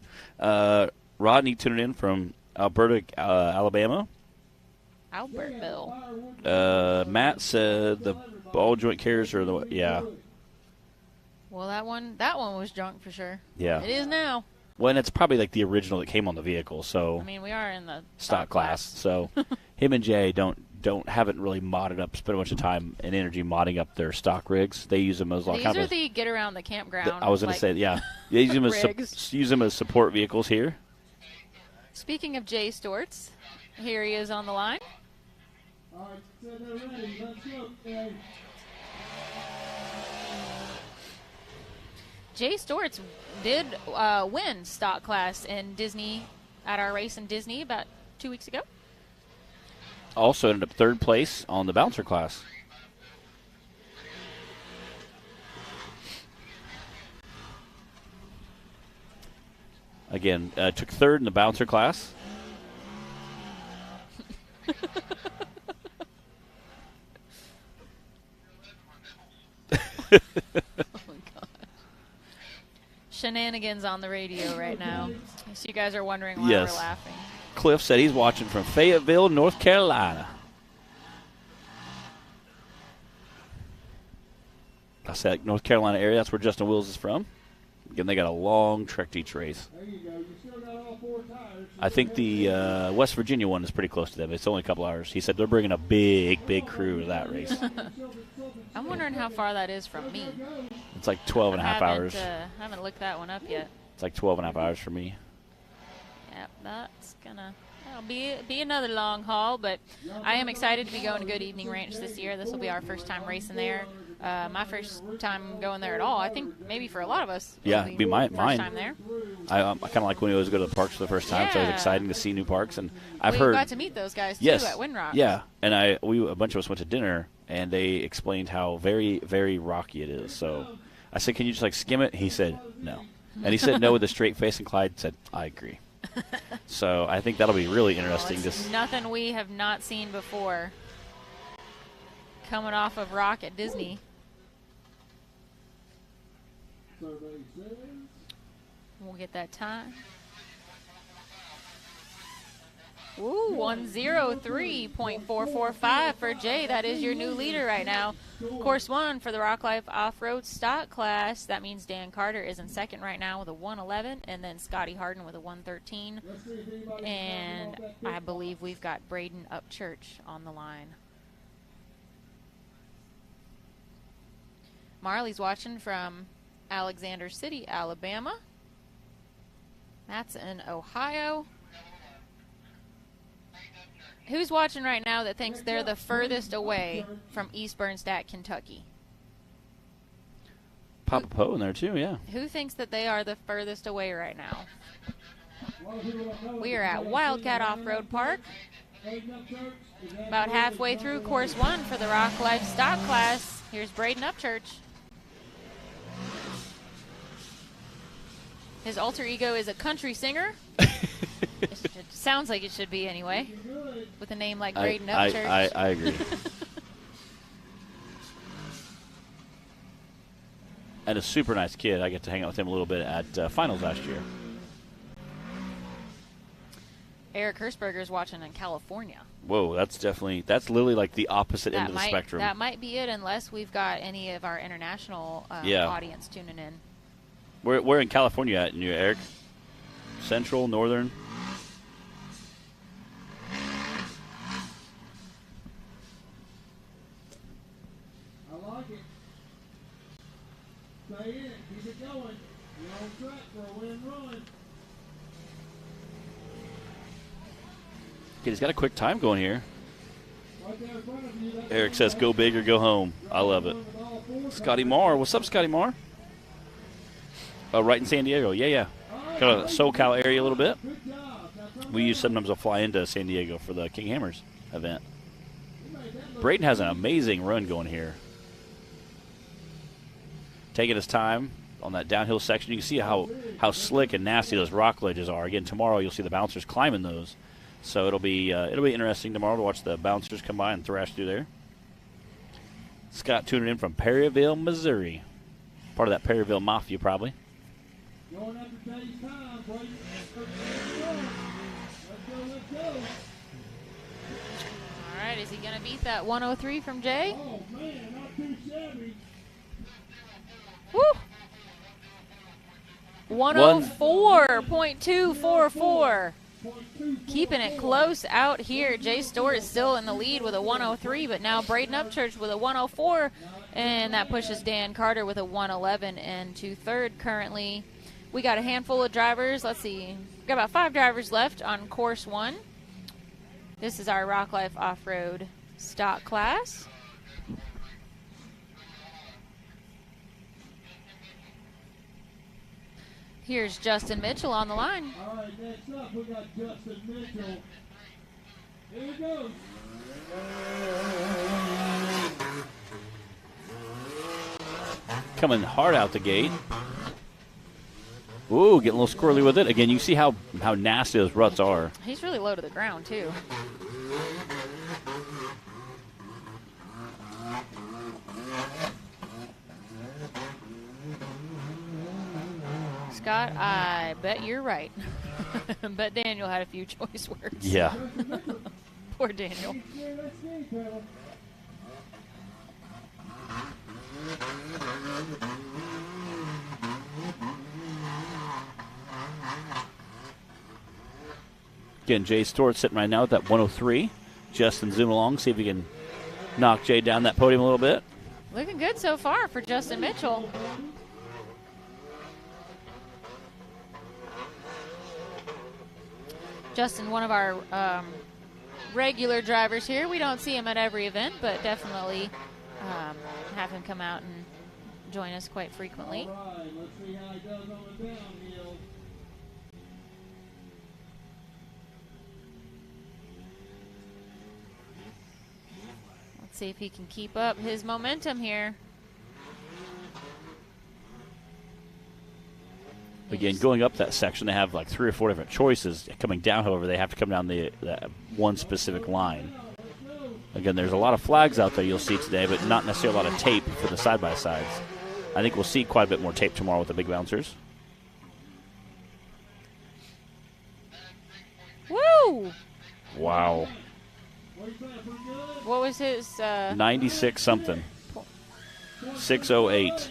Rodney tuned in from Alberta, Alabama. Albertville. Matt said the ball joint carriers are the Well, that one was junk for sure. Yeah. It is now. Well, and it's probably like the original that came on the vehicle. So I mean, we are in the stock class. So him and Jay haven't really modded up, spent a bunch of time and energy modding up their stock rigs. They use them as These are the get around the campground. I was going to say, yeah, they use them as support vehicles here. Speaking of Jay Storts, here he is on the line. All right, so they're ready. Let's go. Okay. Jay Storts did win stock class in Disney at our race in Disney about 2 weeks ago. Also ended up third place on the bouncer class. Again, took third in the bouncer class. Oh my God. Shenanigans on the radio right now. So you guys are wondering why we're laughing. Cliff said he's watching from Fayetteville, North Carolina. I said North Carolina area. That's where Justin Wills is from. Again, they got a long trek to each race. There you go. You still got all 4 tires. I think the West Virginia one is pretty close to them. It's only a couple hours. He said they're bringing a big crew to that race. I'm wondering how far that is from me. It's like 12 and a half hours. I haven't looked that one up yet. It's like 12 and a half hours for me. Yep, that's gonna be another long haul, but I am excited to be going to Good Evening Ranch this year. This will be our first time racing there. My first time going there at all. I think maybe for a lot of us. Yeah, it'd be mine. First time there. I kind of like when we always go to the parks for the first time, so it was exciting to see new parks. And I've heard got to meet those guys too at Windrock. Yeah, and a bunch of us went to dinner, and they explained how very, very rocky it is. So I said, "Can you just like skim it?" He said, "No," and he said no with a straight face. And Clyde said, "I agree." So I think that'll be really interesting. Nothing we have not seen before. Coming off of rock at Disney. We'll get that time. Ooh, 1:03.445 for Jay. That is your new leader right now. Course 1 for the Rock Life Off-Road Stock Class. That means Dan Carter is in second right now with a 1:11, and then Scotty Harden with a 1:13. And I believe we've got Braden Upchurch on the line. Marley's watching from Alexander City, Alabama. That's in Ohio. Who's watching right now that thinks they're the furthest away from East Bernstadt, Kentucky? Papa Poe in there too, yeah. Who thinks that they are the furthest away right now? We are at Wildcat Off-Road Park. About halfway through course 1 for the Rock Life Stock Class. Here's Braden Upchurch. His alter ego is a country singer. It sounds like it should be anyway, with a name like Braden Upchurch. I agree. And a super nice kid. I get to hang out with him a little bit at finals last year. Eric Hirschberger is watching in California. Whoa, that's literally like the opposite end of the spectrum. That might be it, unless we've got any of our international audience tuning in. Where in California at, Eric? Central, northern? I like it. Stay in it. Keep it going. You're on track for a win-run. Okay, he's got a quick time going here. Right there in front of you. Eric says, go big or go home. I love it. Scotty Marr. What's up, Scotty Marr? Oh, right in San Diego. Yeah. Kind of SoCal area a little bit. We sometimes will fly into San Diego for the King Hammers event. Braden has an amazing run going here. Taking his time on that downhill section. You can see how slick and nasty those rock ledges are. Again, tomorrow you'll see the bouncers climbing those. So it'll be interesting tomorrow to watch the bouncers come by and thrash through there. Scott tuning in from Perryville, Missouri. Part of that Perryville Mafia, probably. Going after Jay's time, Brady. Let's go. All right, is he going to beat that 103 from Jay? Oh, man, not too shabby. Woo! 104.244. Keeping it close out here. Jay Stewart is still in the lead with a 103, but now Braden Upchurch with a 104, and that pushes Dan Carter with a 111 and to third currently. We got a handful of drivers. Let's see. We've got about 5 drivers left on course 1. This is our Rock Life Off-Road stock class. Here's Justin Mitchell on the line. All right, next up we got Justin Mitchell. Here he goes. Coming hard out the gate. Ooh, getting a little squirrely with it. Again, you see how nasty those ruts are. He's really low to the ground, too. Scott, I bet you're right. But Daniel had a few choice words. Yeah. Poor Daniel. Again, Jay Stewart sitting right now at that 103. Justin zoom along, see if he can knock Jay down that podium a little bit. Looking good so far for Justin Mitchell. Justin, one of our regular drivers here. We don't see him at every event, but definitely have him come out and join us quite frequently. All right, let's see how he does on the downhill. Let's see if he can keep up his momentum here. Again, going up that section, they have like 3 or 4 different choices. Coming down, however, they have to come down that one specific line. Again, there's a lot of flags out there you'll see today, but not necessarily a lot of tape for the side-by-sides. I think we'll see quite a bit more tape tomorrow with the big bouncers. Woo! Wow. What was his? 96 something. 608.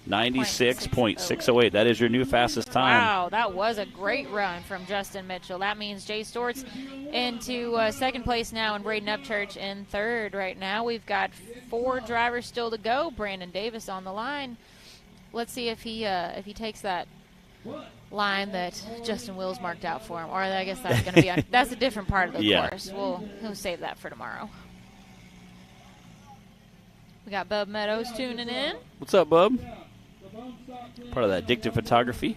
96.608. That is your new fastest time. Wow, that was a great run from Justin Mitchell. That means Jay Stewart's into second place now and Braden Upchurch in third right now. We've got 4 drivers still to go. Brandon Davis on the line. Let's see if he takes that line that Justin Wills marked out for him. Or I guess that's going to be that's a different part of the course. He'll save that for tomorrow. We got Bub Meadows tuning in. What's up, Bub? Part of that addictive photography.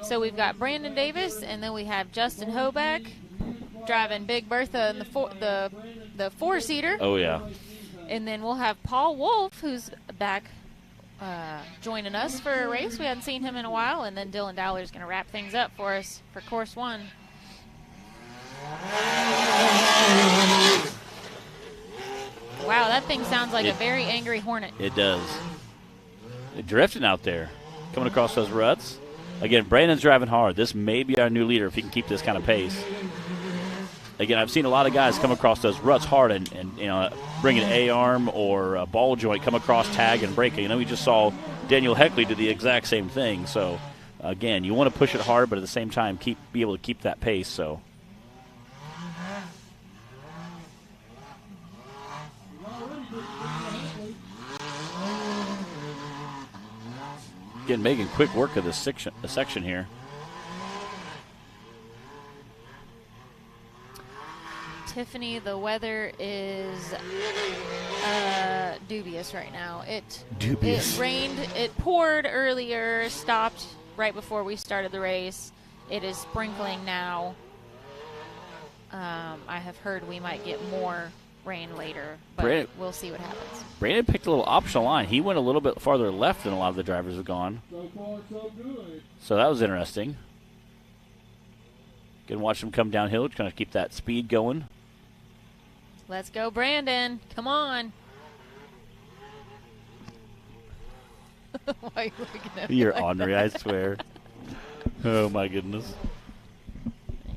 So we've got Brandon Davis, and then we have Justin Hoback driving Big Bertha in the 4-seater. Oh, yeah. And then we'll have Paul Wolf, who's back joining us for a race. We hadn't seen him in a while. And then Dylan Dowler is going to wrap things up for us for Course 1. Wow, that thing sounds like a very angry Hornet. It does. Drifting out there, coming across those ruts. Again, Brandon's driving hard. This may be our new leader if he can keep this kind of pace. again, I've seen a lot of guys come across those ruts hard and bring an A-arm or a ball joint, come across, tag, and break it. We just saw Daniel Heckley do the exact same thing. So, again, you want to push it hard, but at the same time be able to keep that pace. So. Again, making quick work of this section here. Tiffany, the weather is dubious right now. It rained, it poured earlier, stopped right before we started the race. It is sprinkling now. I have heard we might get more rain later, but we'll see what happens. Brandon picked a little optional line. He went a little bit farther left than a lot of the drivers have gone. So far, so good. So that was interesting. Can watch him come downhill, trying to keep that speed going. Let's go, Brandon. Come on. Why are you looking at me You're like ornery, that? I swear. Oh, my goodness.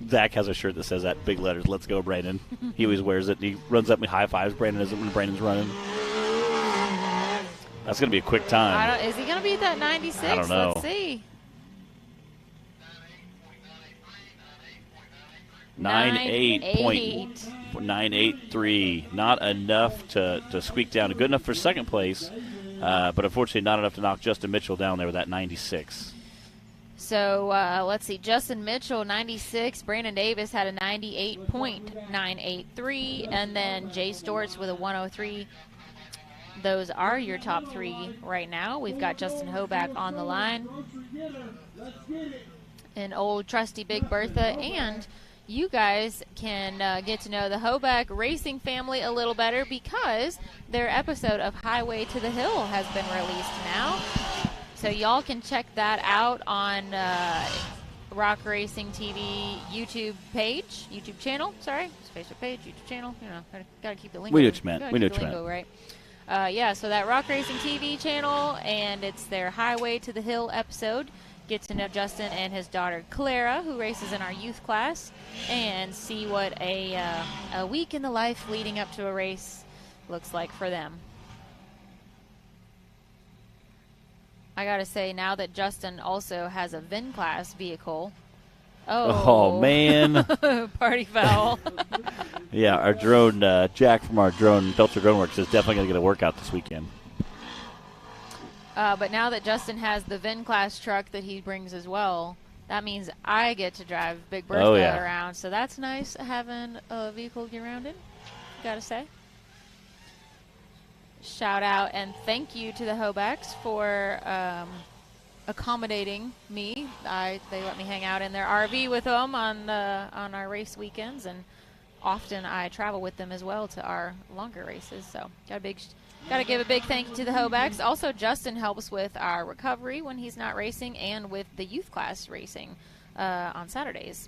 Zach has a shirt that says that, big letters, "Let's go, Brandon." He always wears it. He runs up and high fives Brandon when Brandon's running. That's going to be a quick time. Is he going to beat that 96? I don't know. Let's see. 9.883. Not enough to squeak down. Good enough for second place, but unfortunately not enough to knock Justin Mitchell down there with that 96. So let's see. Justin Mitchell, 96. Brandon Davis had a 98.983. And then Jay Storts with a 103. Those are your top three right now. We've got Justin Hoback on the line. And old trusty Big Bertha. And you guys can get to know the Hoback Racing family a little better because their episode of Highway to the Hill has been released now. So y'all can check that out on Rock Racing TV YouTube channel. Sorry, it's Facebook page, YouTube channel. Gotta keep the lingo. We knew what you meant. We knew what you meant. Right. So that Rock Racing TV channel, and it's their Highway to the Hill episode. Get to know Justin and his daughter Clara, who races in our youth class, and see what a week in the life leading up to a race looks like for them. I gotta say, now that Justin also has a VIN class vehicle. Oh man. Party foul. Yeah, our drone, Jack from our Delta Drone Works is definitely going to get a workout this weekend. But now that Justin has the VIN class truck that he brings as well, that means I get to drive Big Bertha around. So that's nice having a vehicle to get around in, gotta say. Shout out and thank you to the Hobacks for accommodating me. They let me hang out in their RV with them on our race weekends, and often I travel with them as well to our longer races. So got to give a big thank you to the Hobacks. Also, Justin helps with our recovery when he's not racing and with the youth class racing on Saturdays.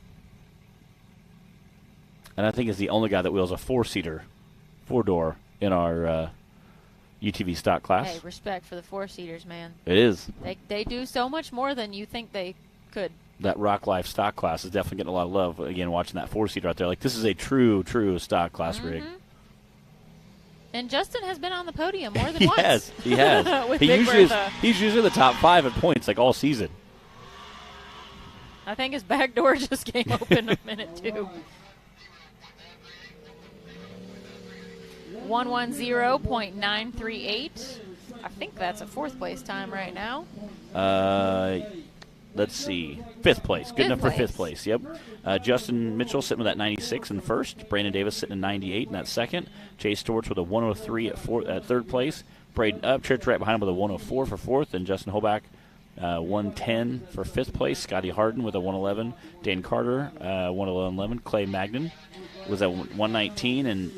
And I think he's the only guy that wheels a four-door in our UTV stock class. Hey, respect for the four-seaters, man. It is. They do so much more than you think they could. That Rock Life stock class is definitely getting a lot of love. Again, watching that four-seater out there, like this is a true stock class rig. And Justin has been on the podium more than once. He has. With He's usually the top 5 in points, like all season. I think his back door just came open a minute too. 110.938. I think that's a 4th place time right now. Let's see. 5th place. Good enough for 5th place. Yep. Justin Mitchell sitting with that 96 in 1st. Brandon Davis sitting in 98 in that 2nd. Chase Storts with a 103 at 3rd place. Braden Upchurch right behind him with a 104 for 4th. And Justin Hoback 110 for 5th place. Scotty Harden with a 111. Dan Carter 111. Clay Magnan was at 119. And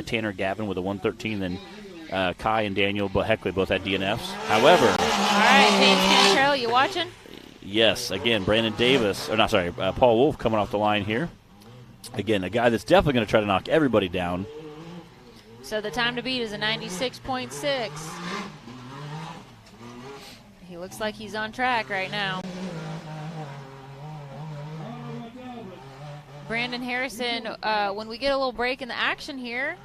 Tanner Gavin with a 113. Then Kai and Daniel Heckley both had DNFs. However. All right, James Cantrell, you watching? Yes, again, Paul Wolf coming off the line here. Again, a guy that's definitely going to try to knock everybody down. So the time to beat is a 96.6. He looks like he's on track right now. Brandon Harrison, when we get a little break in the action here,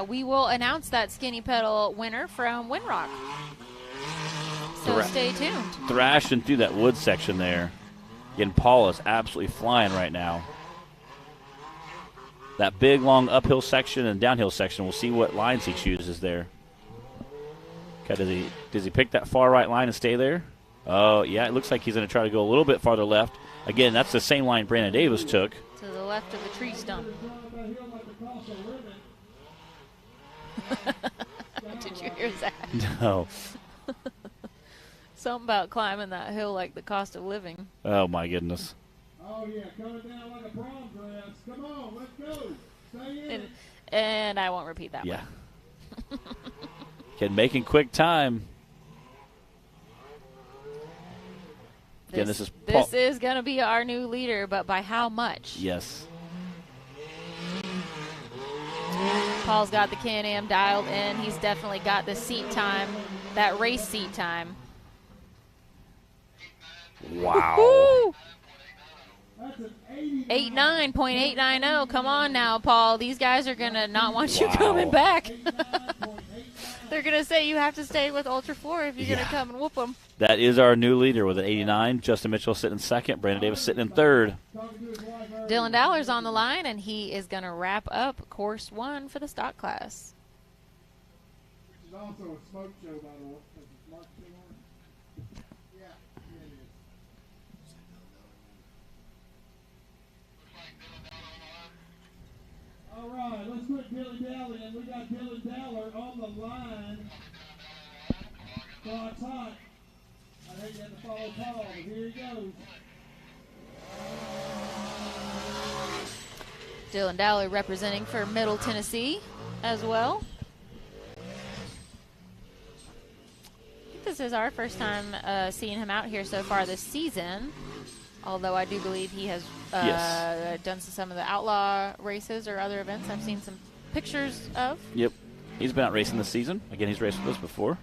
we will announce that skinny pedal winner from Windrock. So stay tuned. Thrashing through that wood section there. Again, Paul is absolutely flying right now. That big, long uphill section and downhill section, we'll see what lines he chooses there. Okay, does he pick that far right line and stay there? Oh, yeah, it looks like he's going to try to go a little bit farther left. Again, that's the same line Brandon Davis took. To the left of the tree stump. Did you hear that? No. Something about climbing that hill like the cost of living. Oh, my goodness. Oh, yeah, coming down like a prom dress. Come on, let's go. Stay in. And I won't repeat that Yeah. one. Again, making quick time. Again, this is Paul. This is going to be our new leader, but by how much? Yes. Paul's got the Can-Am dialed in. He's definitely got the seat time, that race seat time. Wow. Woo-hoo! 89.890. Come on now, Paul. These guys are going to not want you coming back. They're going to say you have to stay with Ultra 4 if you're going to come and whoop them. That is our new leader with an 89. Justin Mitchell sitting in second. Brandon Davis sitting in third. Dylan Dowler's on the line, and he is going to wrap up course 1 for the stock class. Which is also a smoke show, by the way. Yeah, it is. All right, let's put Dylan Dowler in. We got Dylan Dowler on the line. Clock's hot. I think you have to follow Paul, but here he goes. Dylan Dowler representing for Middle Tennessee as well. I think this is our first time seeing him out here so far this season, although I do believe he has done some of the outlaw races or other events I've seen some pictures of. Yep. He's been out racing this season. Again, he's raced with us before.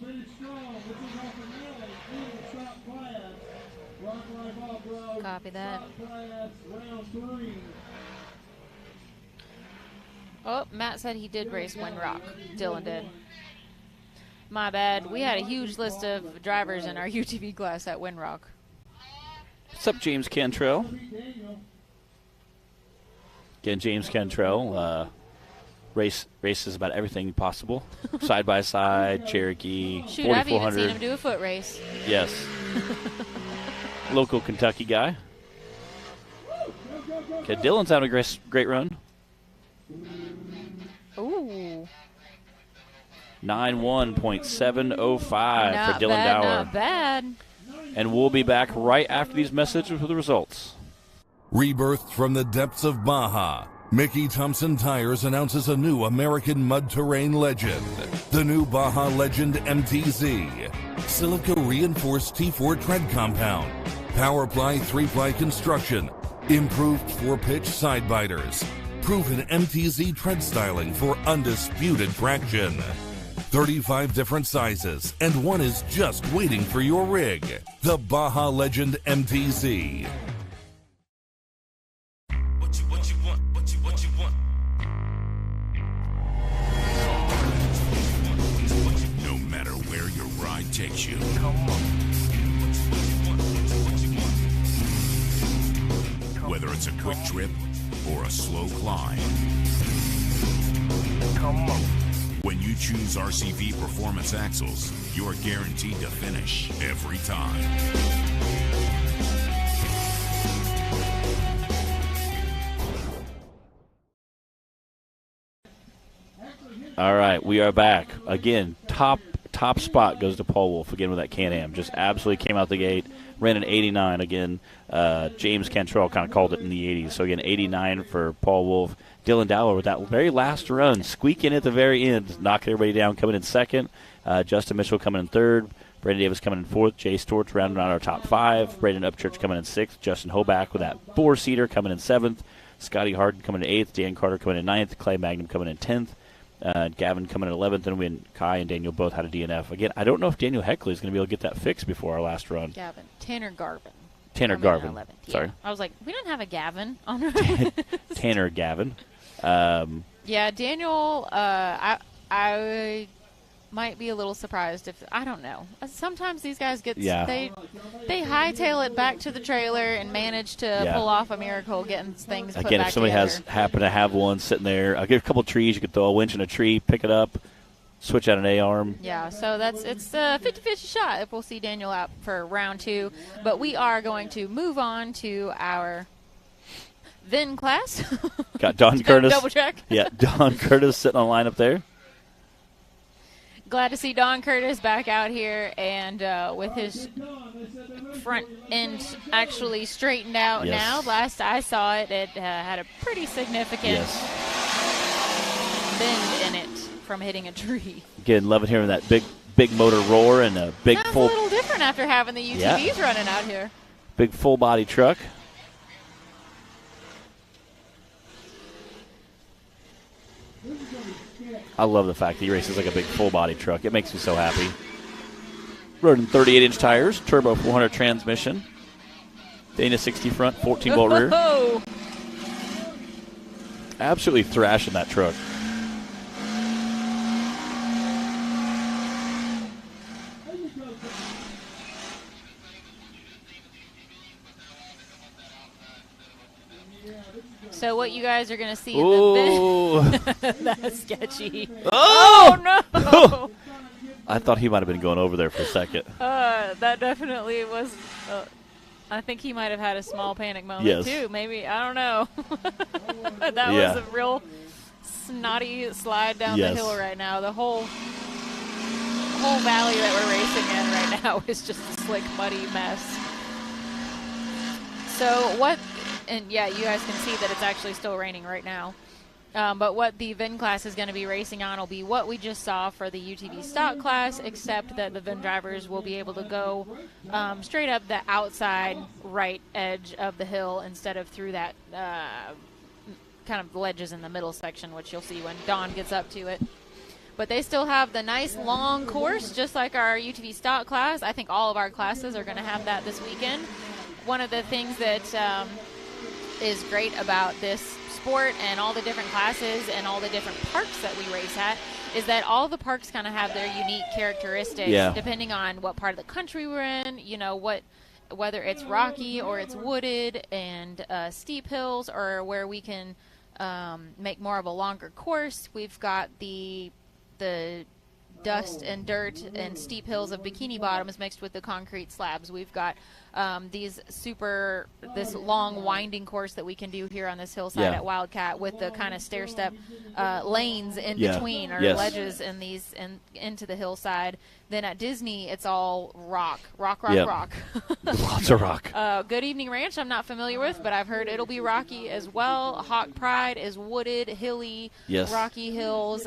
Finish strong. This is off the Nelly. Stop class. Rock Life Off-Road. Copy that. Stop class. Round 3. Oh, Matt said he did race Windrock. Dylan did. My bad. We had a huge list of drivers in our UTV class at Windrock. What's up, James Cantrell? Again, James Cantrell races about everything possible. Side by side, Cherokee, Shoot, I've even 4400. seen him do a foot race. Yes. Local Kentucky guy. Okay, Dylan's having a great run. Ooh. 91.705 for Dylan bad, Dower. Not bad. And we'll be back right after these messages with the results. Rebirthed from the depths of Baja, Mickey Thompson Tires announces a new American mud terrain legend. The new Baja Legend MTZ. Silica reinforced T4 tread compound. Powerply 3-ply construction. Improved 4-pitch side biters. Proven MTZ tread styling for undisputed traction. 35 different sizes, and one is just waiting for your rig. The Baja Legend MTZ. No matter where your ride takes you. Whether it's a quick trip or a slow climb. When you choose RCV Performance Axles, you're guaranteed to finish every time. All right, we are back. Again, top top spot goes to Paul Wolf, again with that Can-Am. Just absolutely came out the gate, ran an 89. Again, James Cantrell kind of called it in the 80s. So, again, 89 for Paul Wolf. Dylan Dowler with that very last run, squeaking at the very end, knocking everybody down, coming in second. Justin Mitchell coming in third. Brandon Davis coming in fourth. Jay Storch rounding out our top 5. Braden Upchurch coming in sixth. Justin Hoback with that 4-seater coming in seventh. Scotty Harden coming in 8th. Dan Carter coming in 9th. Clay Magnum coming in 10th. Gavin coming in 11th. And we and Kai and Daniel both had a DNF. Again, I don't know if Daniel Heckley is going to be able to get that fixed before our last run. Gavin. Tanner Garvin. Tanner Garvin. Sorry. Yeah. I was like, we don't have a Gavin on our Tanner Gavin. Yeah, Daniel, I might be a little surprised if, I don't know. Sometimes these guys get, they hightail it back to the trailer and manage to pull off a miracle getting things put again, back if somebody together. happen to have one sitting there, I'll get a couple trees, you could throw a winch in a tree, pick it up, switch out an A-arm. Yeah, so it's a 50-50 shot if we'll see Daniel out for round 2. But we are going to move on to our VIN class. Got Don Curtis. Double check. Yeah, Don Curtis sitting on line up there. Glad to see Don Curtis back out here and with his front end actually straightened out now. Last I saw it, it had a pretty significant bend in it from hitting a tree. Again, loving hearing that big motor roar and a big That's full. a little different after having the UTVs running out here. Big full body truck. I love the fact that he races like a big full-body truck. It makes me so happy. Running 38-inch tires, turbo 400 transmission, Dana 60 front, 14-bolt rear. Absolutely thrashing that truck. So what you guys are going to see in the VIN. That's sketchy. Oh no! I thought he might have been going over there for a second. That definitely was. I think he might have had a small panic moment too. Maybe, I don't know. That was a real snotty slide down the hill right now. The whole valley that we're racing in right now is just a slick, muddy mess. So what? And yeah, you guys can see that it's actually still raining right now. But what the VIN class is going to be racing on will be what we just saw for the UTV stock class, except that the VIN drivers will be able to go straight up the outside right edge of the hill instead of through that kind of ledges in the middle section, which you'll see when Don gets up to it. But they still have the nice long course, just like our UTV stock class. I think all of our classes are going to have that this weekend. One of the things that is great about this sport and all the different classes and all the different parks that we race at is that all the parks kind of have their unique characteristics depending on what part of the country we're in, you know, whether it's rocky or it's wooded and steep hills, or where we can make more of a longer course. We've got the dust and dirt and steep hills of Bikini Bottoms mixed with the concrete slabs. We've got this long winding course that we can do here on this hillside at Wildcat with the kind of stair-step lanes in between, or ledges in these into the hillside. Then at Disney, it's all rock. Lots of rock. Good Evening Ranch, I'm not familiar with, but I've heard it'll be rocky as well. Hawk Pride is wooded, hilly, rocky hills.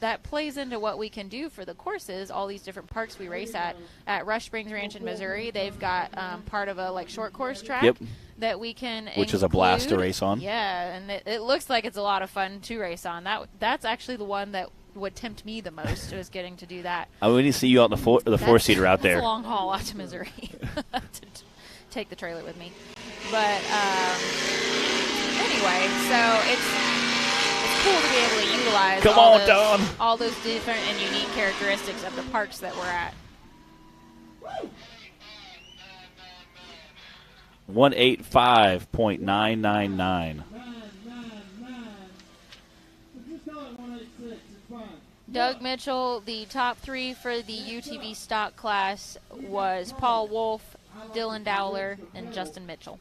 That plays into what we can do for the courses. All these different parks we race at Rush Springs Ranch in Missouri, they've got part of a short course track that we can which is a blast to race on. Yeah, and it looks like it's a lot of fun to race on. That's actually the one that would tempt me the most, was getting to do that. I need to see you out in the four-seater out there. It's a long haul out to Missouri to take the trailer with me. But anyway, so it's cool to be able to utilize all those different and unique characteristics of the parks that we're at. 185.999. Doug Mitchell, the top 3 for the UTV stock class was Paul Wolf, Dylan Dowler, and Justin Mitchell.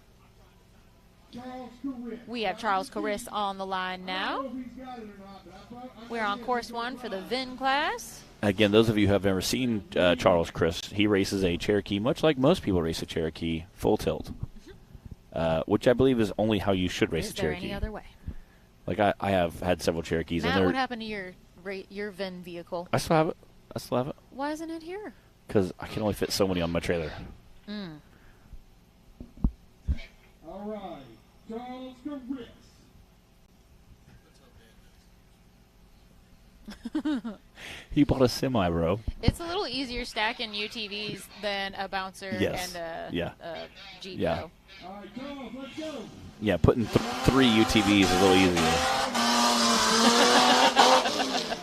We have Charles Carris on the line now. We're on course 1 for the VIN class. Again, those of you who have never seen Charles Crist, he races a Cherokee, much like most people race a Cherokee, full tilt, which I believe is only how you should race a Cherokee. Is there any other way? Like I have had several Cherokees. Matt, and what happened to your VIN vehicle? I still have it. Why isn't it here? Because I can only fit so many on my trailer. All right, Charles Crist. He bought a semi, bro. It's a little easier stacking UTVs than a bouncer and a Jeep. Yeah. All right, Charles, let's go. Yeah, putting 3 UTVs is a little easier.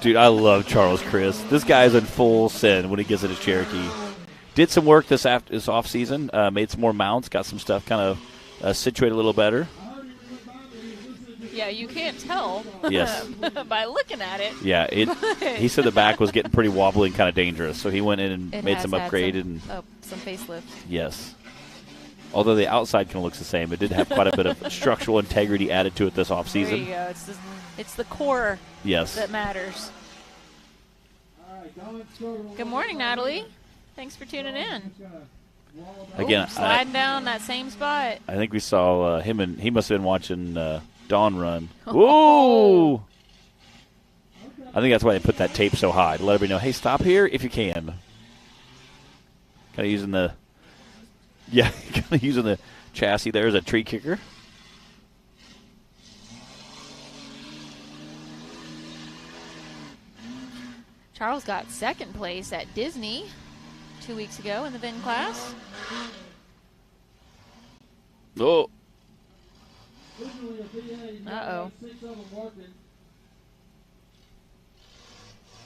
Dude, I love Charles Crist. This guy's in full send when he gets in his Cherokee. Did some work this off season. Made some more mounts. Got some stuff kind of situated a little better. Yeah, you can't tell Yes. by looking at it. Yeah, he said the back was getting pretty wobbly and kind of dangerous, so he went in and made some upgrade some facelift. Yes. Although the outside kind of looks the same, it did have quite a bit of structural integrity added to it this off There season. you go. It's the core Yes. that matters. Good morning, Natalie. Thanks for tuning in. Again, Sliding down that same spot. I think we saw him, and he must have been watching Dawn run. Whoa! I think that's why they put that tape so high, to let everybody know, hey, stop here if you can. Kind of using the chassis there as a tree kicker. Charles got second place at Disney 2 weeks ago in the VIN class. Oh. Uh-oh. Six of them working.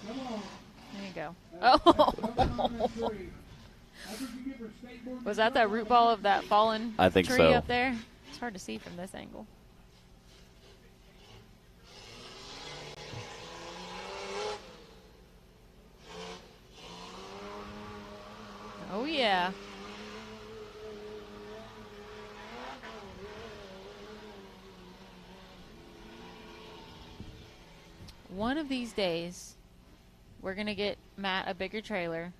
Come on. There you go. Oh. Was that the root ball of that fallen I think tree so. up there? It's hard to see from this angle. Oh, yeah. One of these days, we're going to get Matt a bigger trailer,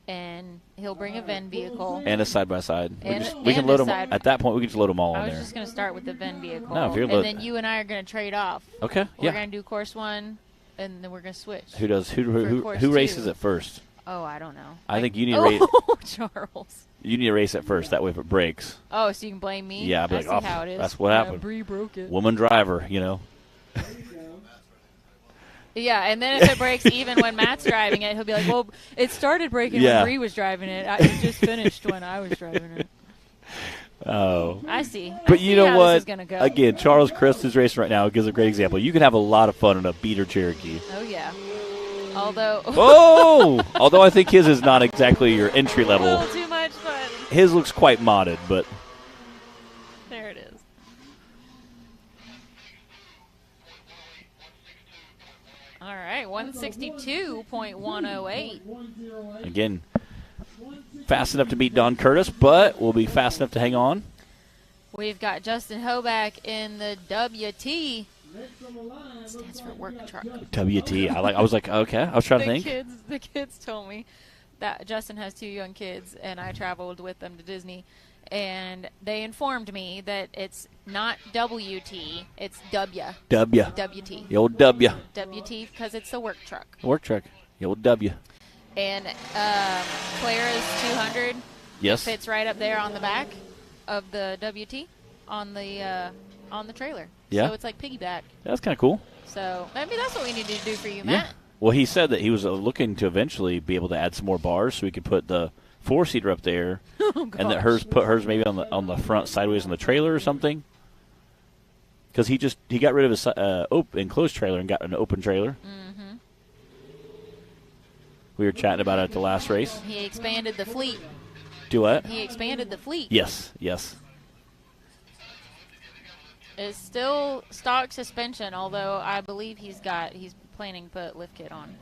and he'll bring a VIN vehicle. And a side-by-side. We can and load a them side- at that point. We can just load them all I in was there. just going to start with the VIN vehicle. No, if you're and then you and I are going to trade off. Okay, We're yeah. going to do course 1, and then we're going to switch. Who course races 2. it first? Oh, I don't know. I think you need to race. Charles. You need to race it first. That way, if it breaks, Oh, so you can blame me? yeah, I'll be I like, see oh, how it is. that's what happened. Bree broke it. Woman driver, you know. Yeah, and then if it breaks even when Matt's driving it, he'll be like, well, it started breaking Yeah. when Bree was driving it. It just finished when I was driving it. Oh. I see. But I you see know how what? This is gonna go. Again, Charles Crist is racing right now. Gives a great example. You can have a lot of fun in a beater Cherokee. Oh, yeah. Although. Although I think his is not exactly your entry a level. little too much fun. His looks quite modded, but There it is. All right, 162.108. again, fast enough to beat Don Curtis, but will be fast enough to hang on. We've got Justin Hoback in the WT. Stands for work truck. WT. I was like, okay. I was trying to think. The kids told me that Justin has 2 young kids, and I traveled with them to Disney, and they informed me that it's not WT, it's WT. The old W. WT because it's the work truck. Work truck. The old W. And Clara's 200 Yes. fits right up there on the back of the WT on the trailer. Yeah. So it's like piggyback. That's kind of cool. So maybe that's what we need to do for you, Yeah. Matt. Well, he said that he was looking to eventually be able to add some more bars so we could put the 4-seater up there, and that put hers maybe on the front sideways on the trailer or something. Because he got rid of his enclosed trailer and got an open trailer. Mm-hmm. We were chatting about it at the last race. He expanded the fleet. Do what? He expanded the fleet. Yes. It's still stock suspension, although I believe he's planning to put lift kit on.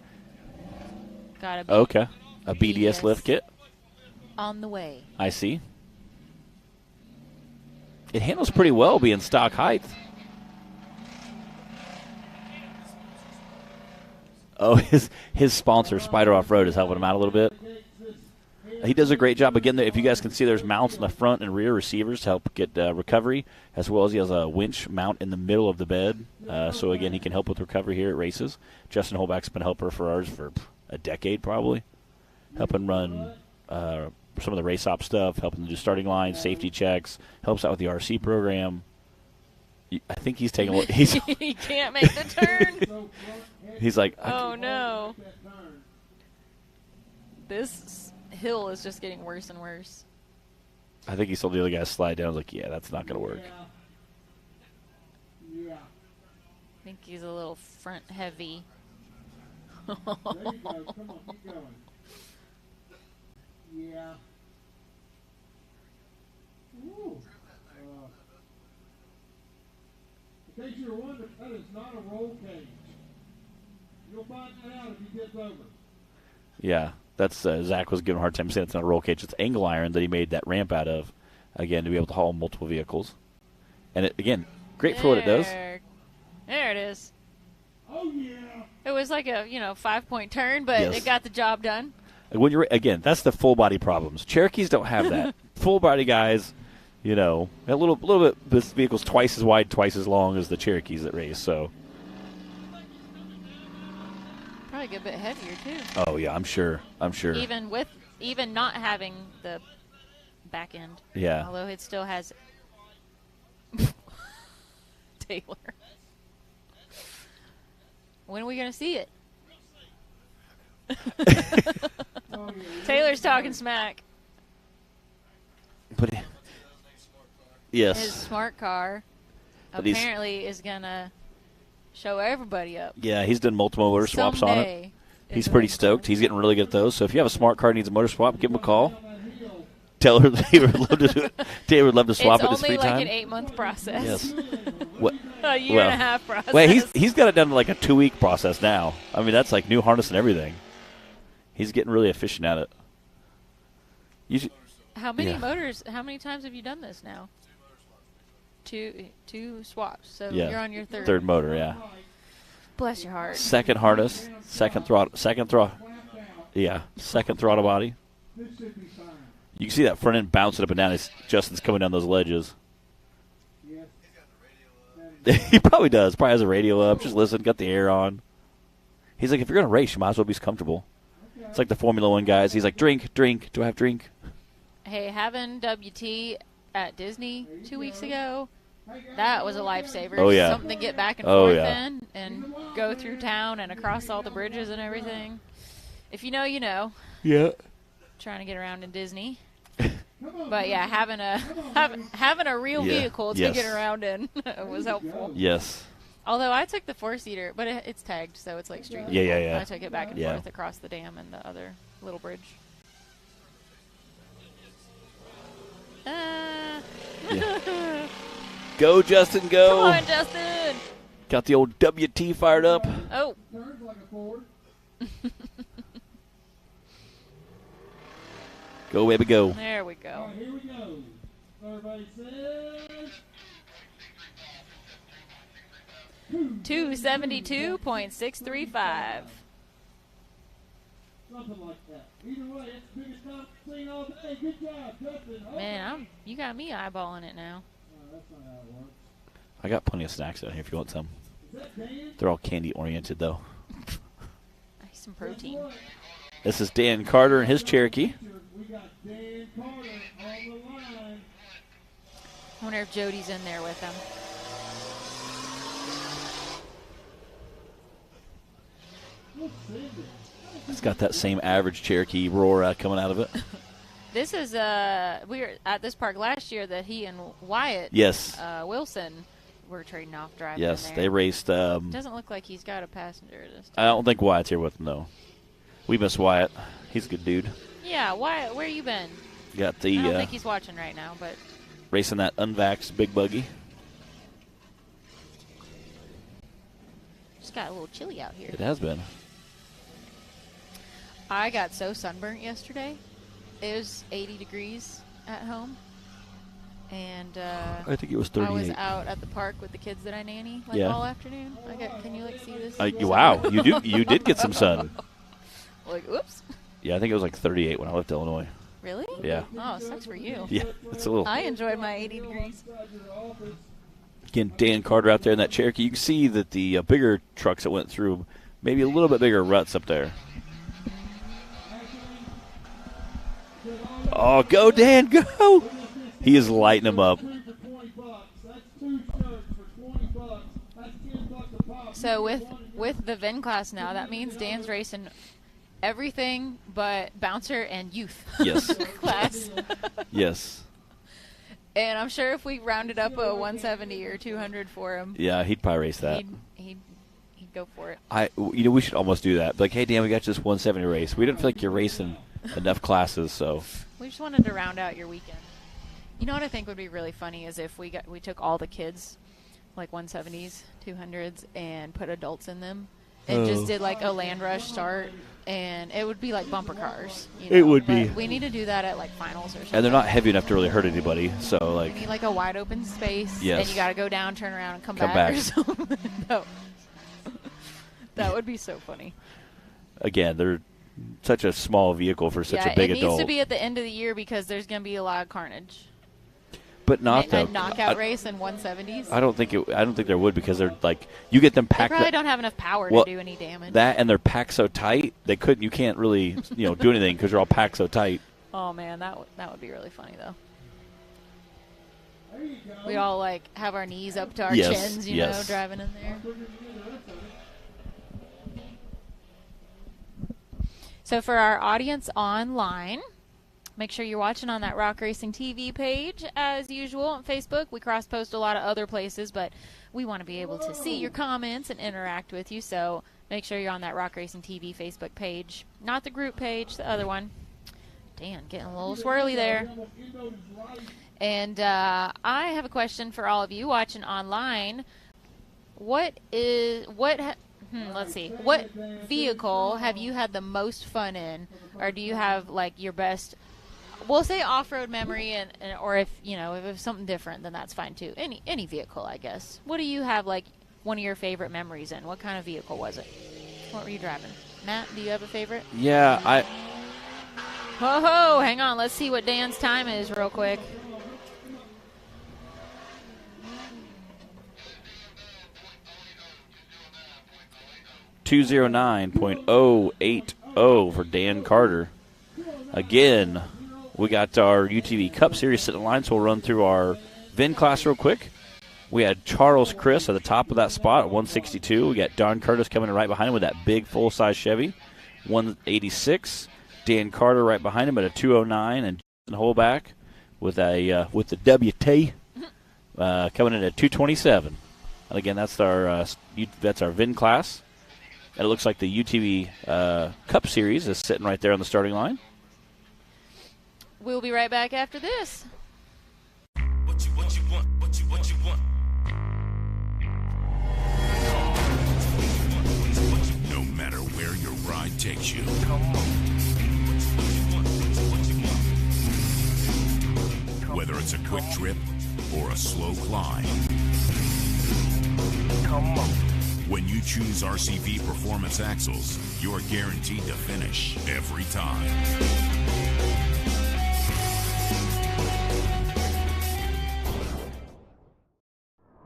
Got a Okay. A BDS lift kit. on the way. I see. It handles pretty well being stock height. Oh, his sponsor, Spider Off Road, is helping him out a little bit. He does a great job. Again, if you guys can see, there's mounts in the front and rear receivers to help get recovery, as well as he has a winch mount in the middle of the bed. So, again, he can help with recovery here at races. Justin Holback's been a helper for ours for a decade probably, helping run some of the race op stuff, helping to do starting lines, safety checks, helps out with the RC program. I think he's taking a look. He can't make the turn. He's like, oh, no. This hill is just getting worse and worse. I think he told the other guy to slide down. I was like, yeah, that's not going to work. Yeah. I think he's a little front heavy. There you go. Come on, keep going. Yeah. Ooh. In case you're wondering, that is not a roll cage. You'll find that out if you get over. Yeah, that's Zach was giving a hard time saying it's not a roll cage. It's angle iron that he made that ramp out of, again, to be able to haul multiple vehicles. And, again, great for what it does. There it is. Oh, yeah. It was like a 5-point turn, but Yes. it got the job done. When you're again, that's the full body problems. Cherokees don't have that. Full body guys, a little bit. This vehicle's twice as wide, twice as long as the Cherokees that race. So, Probably get a bit heavier too. oh yeah, I'm sure. Even not having the back end. Yeah. Although it still has Taylor. When are we gonna see it? Taylor's talking smack. But yes, His smart car But he's- apparently is gonna show everybody up. yeah, he's done multiple motor swaps on it. Someday He's is pretty when- stoked. He's getting really good at those. So if you have a smart car that needs a motor swap, give him a call. Tell her that he would love to do it. Taylor would love to swap It's it his free only like time. an 8-month process. Yes. What? A year and a half process. Well, he's got it down to like a 2-week process now. I mean, that's like new harness and everything. He's getting really efficient at it. How many yeah. motors? How many times have you done this now? Two swaps. So Yeah. you're on your third. Third motor, yeah. Bless your heart. Second harness, second throttle. Yeah, second throttle body. This should be fine. You can see that front end bouncing up and down as Justin's coming down those ledges. Yes. He probably does. Probably has a radio up. Just listen, got the air on. He's like, if you're going to race, you might as well be comfortable. It's like the Formula One guys. He's like, drink. Do I have drink? Hey, having WT at Disney 2 weeks ago, that was a lifesaver. Oh, yeah. Something to get back and Oh, forth yeah. in and go through town and across all the bridges and everything. If you know, you know. Yeah. Trying to get around in Disney. But yeah, having a real Yeah. vehicle to Yes. get around in was helpful. Yes. Although I took the 4-seater, but it's tagged, so it's like street. Yeah, legal. yeah. I took it back and Yeah. forth across the dam and the other little bridge. Yeah. Go, Justin, go. Come on, Justin. Got the old WT fired up. Oh. Turns like a Ford. Go, baby, go. There we All go. right, here we go. Everybody says 272.635. something like that. Either way, it's the biggest time seen all day. Good job, Justin. Oh, Man, you got me eyeballing it now. that's not how it works. I got plenty of snacks down here if you want some. Is that Dan? They're all candy oriented, though. Nice some protein. This is Dan Carter and his Cherokee. We got Dan Carter on the line. I wonder if Jody's in there with him. Let's send it. It's got that same average Cherokee roar coming out of it. This is we were at this park last year that he and Wyatt Yes. Wilson were trading off driving. Yes, in they there. raced. Doesn't look like he's got a passenger this I time. don't think Wyatt's here with him, though. We miss Wyatt. He's a good dude. Yeah, Wyatt, where you been? Got I don't the think he's watching right now, but racing that unvaxxed big buggy. just got a little chilly out here. It has been. I got so sunburnt yesterday. It was 80 degrees at home. And I think it was I was 38. out at the park with the kids that I nanny Yeah. all afternoon. Can you see this? Wow, you did get some sun. Like, oops. Yeah, I think it was like 38 when I left Illinois. Really? Yeah. Oh, sucks for you. Yeah, it's a little. I enjoyed my 80 degrees. Again, Dan Carter out there in that Cherokee. You can see that the bigger trucks that went through, maybe a little bit bigger ruts up there. Oh, go, Dan, go! He is lighting them up. So with the VIN class now, that means Dan's racing everything but bouncer and youth Yes. class. Yes. And I'm sure if we rounded up a 170 or 200 for him, Yeah, he'd probably race that. he'd go for it. We should almost do that. Like, hey, Dan, we got you this 170 race. We didn't feel like you're racing enough classes, so. We just wanted to round out your weekend. You know what I think would be really funny is if we took all the kids, like 170s, 200s, and put adults in them, and just did like a land rush start, and it would be like bumper cars. You know? It would be. We need to do that at like finals or something. And they're not heavy enough to really hurt anybody, so like. You need like a wide open space, Yes. and you got to go down, turn around, and come Come back. back. Or something. No. That would be so funny. Again, they're such a small vehicle for such a big it adult. needs to be at the end of the year because there's going to be a lot of carnage. But not A though. knockout race in 170s. I don't think there would, because they're like, you get them They packed. probably don't have enough power Well, to do any damage. That, and they're packed so tight, you can't really do anything because they're all packed so tight. Oh man, that would be really funny though. We all like have our knees up to our Yes, chins, yes. know, driving in there. So for our audience online, make sure you're watching on that Rock Racing TV page as usual on Facebook. We cross-post a lot of other places, but we want to be able to see your comments and interact with you. So make sure you're on that Rock Racing TV Facebook page, not the group page, the other one. Dan, getting a little swirly there. And I have a question for all of you watching online. Let's see. What vehicle have you had the most fun in, or do you have like your best? We'll say off-road memory, or if it's something different, then that's fine too. Any vehicle, I guess. What do you have like one of your favorite memories in? What kind of vehicle was it? What were you driving? Matt, do you have a favorite? Yeah, Ho, hang on. Let's see what Dan's time is real quick. .080 for Dan Carter. Again, we got our UTV Cup Series sitting in line, so we'll run through our VIN class real quick. We had Charles Chris at the top of that spot at 162. We got Don Curtis coming in right behind him with that big full-size Chevy, 186. Dan Carter right behind him at a 209, and Jason Holback with the WT coming in at 227. And again, that's our VIN class. And it looks like the UTV Cup Series is sitting right there on the starting line. We'll be right back after this. What you want? No matter where your ride takes you. Whether it's a quick trip or a slow climb. When you choose RCV Performance Axles, you're guaranteed to finish every time.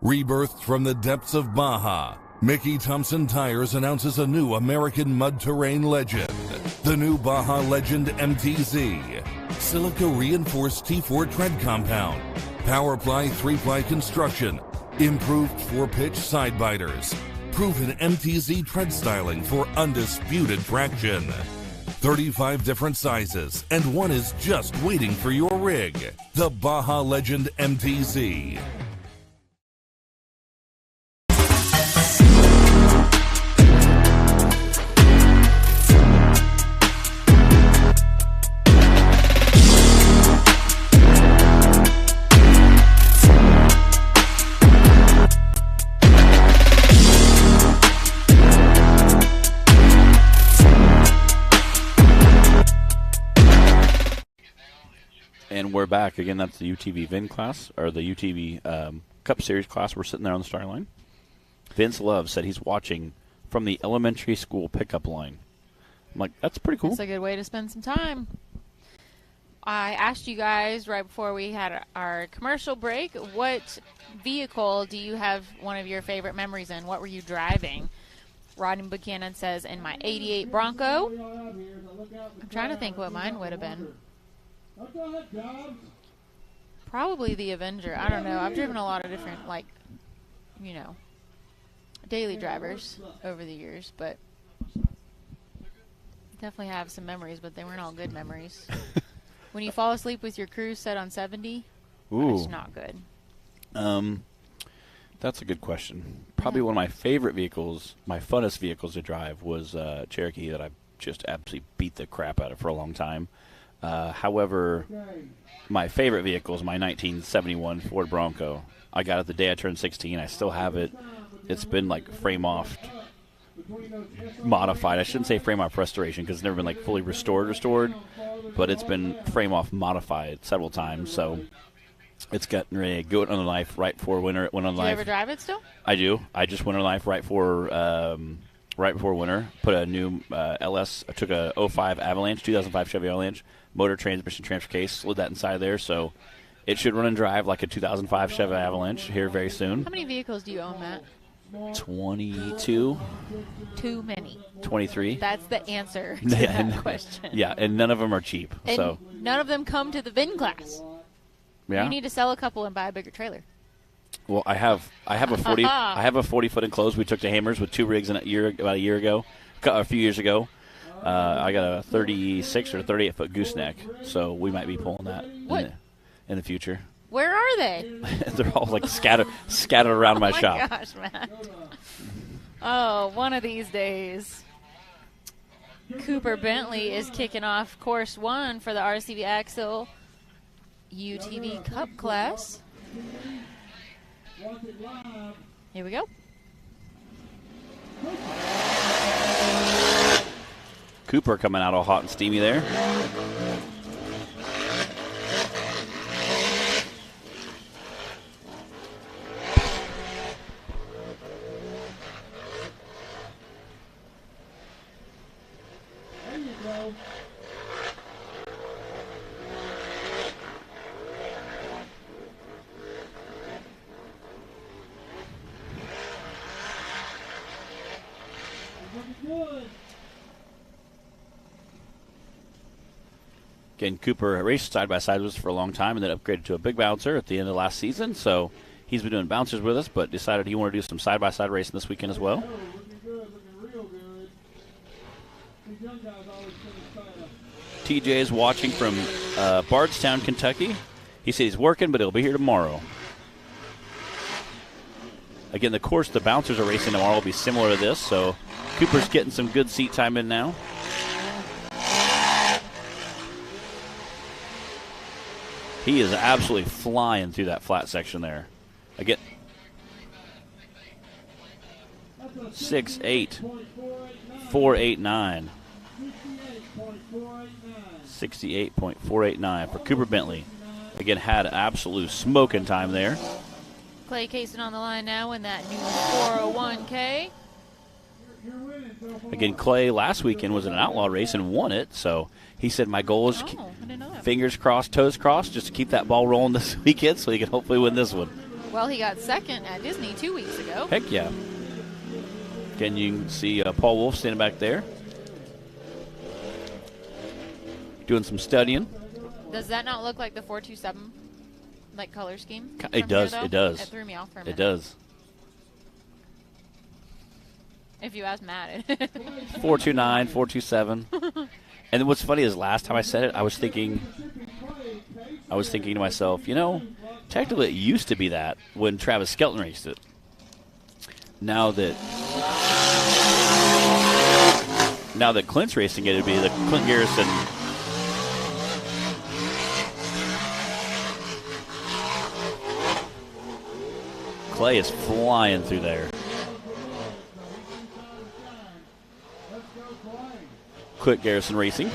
Rebirthed from the depths of Baja, Mickey Thompson Tires announces a new American mud terrain legend. The new Baja Legend MTZ. Silica reinforced T4 tread compound. Powerply 3-ply construction. Improved 4-pitch side biters. Proven MTZ tread styling for undisputed traction. 35 different sizes, and one is just waiting for your rig. The Baja Legend MTZ. And we're back. Again, that's the UTV VIN class, or the UTV Cup Series class. We're sitting there on the starting line. Vince Love said he's watching from the elementary school pickup line. I'm like, that's pretty cool. That's a good way to spend some time. I asked you guys right before we had our commercial break, what vehicle do you have one of your favorite memories in? What were you driving? Rodney Buchanan says, in my 88 Bronco. I'm trying to think what mine would have been. Probably the Avenger. I don't know. I've driven a lot of different, like, you know, daily drivers over the years, but definitely have some memories, but they weren't all good memories. When you fall asleep with your cruise set on 70, it's not good. That's a good question. Probably one of my favorite vehicles, my funnest vehicles to drive, was Cherokee that I just absolutely beat the crap out of for a long time. However, my favorite vehicle is my 1971 Ford Bronco. I got it the day I turned 16. I still have it. It's been like frame off, modified. I shouldn't say frame off restoration because it's never been like fully restored, but it's been frame off modified several times. So it's gotten ready to go on the knife right before winter. It went on the knife. Do you ever drive it still? I do. I just went on the knife right before winter. Put a new LS. I took a 05 Avalanche, 2005 Chevy Avalanche, motor, transmission, transfer case, slid that inside there. So it should run and drive like a 2005 Chevy Avalanche here very soon. How many vehicles do you own, Matt? 22. Too many. 23. That's the answer to that question. Yeah, and none of them are cheap. And so none of them come to the VIN class. yeah. You need to sell a couple and buy a bigger trailer. Well, I have a 40 I have a 40-foot enclosed we took to Hammers with 2 rigs about a year ago, a few years ago. I got a 36 or 38-foot gooseneck, so we might be pulling that in the future. Where are they? They're all like scattered around my shop. Oh my gosh, Matt. Oh, one of these days. Cooper Bentley is kicking off course 1 for the RCV Axle UTV Cup class. Here we go. Cooper coming out all hot and steamy there. Again, Cooper raced side-by-side with us for a long time and then upgraded to a big bouncer at the end of last season. So he's been doing bouncers with us, but decided he wanted to do some side-by-side racing this weekend as well. TJ is watching from Bardstown, Kentucky. He said he's working, but he'll be here tomorrow. Again, the course the bouncers are racing tomorrow will be similar to this, so Cooper's getting some good seat time in now. He is absolutely flying through that flat section there. Again, 6'8", 489. 68.489 for Cooper Bentley. Again, had absolute smoking time there. Clay Cason on the line now in that new 401K. Again, Clay last weekend was in an outlaw race and won it, so he said my goal is fingers crossed, toes crossed, just to keep that ball rolling this weekend so he can hopefully win this one. Well, he got second at Disney 2 weeks ago. Heck yeah. Again, you can see Paul Wolf standing back there doing some studying. Does that not look like the 427 like color scheme? It does. Here, it does. It threw me off for a minute. It does. If you ask Matt. 429, 427. And then what's funny is last time I said it, I was thinking to myself, you know, technically it used to be that when Travis Skelton raced it. Now that Clint's racing it, it'd be the Clint Garrison. Clay is flying through there. Clint Garrison Racing.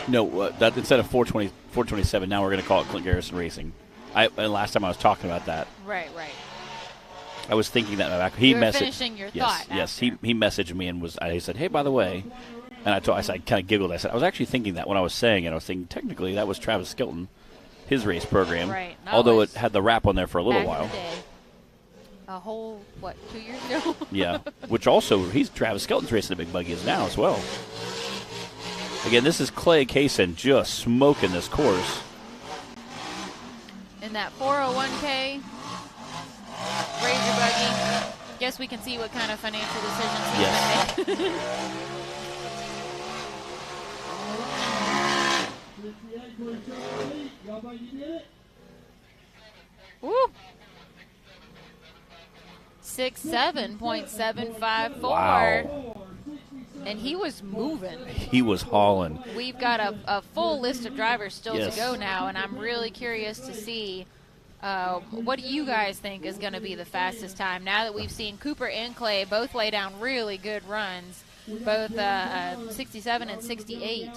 No, that instead of 427, now we're going to call it Clint Garrison Racing. And last time I was talking about that. Right. I was thinking that back. You were finishing your thought. Yes. He messaged me and he said, "Hey, by the way," and I kind of giggled. I said, "I was actually thinking that when I was saying it. I was thinking technically that was Travis Skilton, his race program. Right. Although it had the wrap on there for a little while. In the day. A whole 2 years ago? Yeah. Which also Travis Skelton's racing the big buggies now as well. Again, this is Clay Kaysen just smoking this course. In that 401k Razor buggy, guess we can see what kind of financial decisions he's going to make. Woo! 67.754. Wow. And he was moving. He was hauling. We've got a full list of drivers still Yes. to go now, and I'm really curious to see what do you guys think is going to be the fastest time now that we've seen Cooper and Clay both lay down really good runs, both 67 and 68.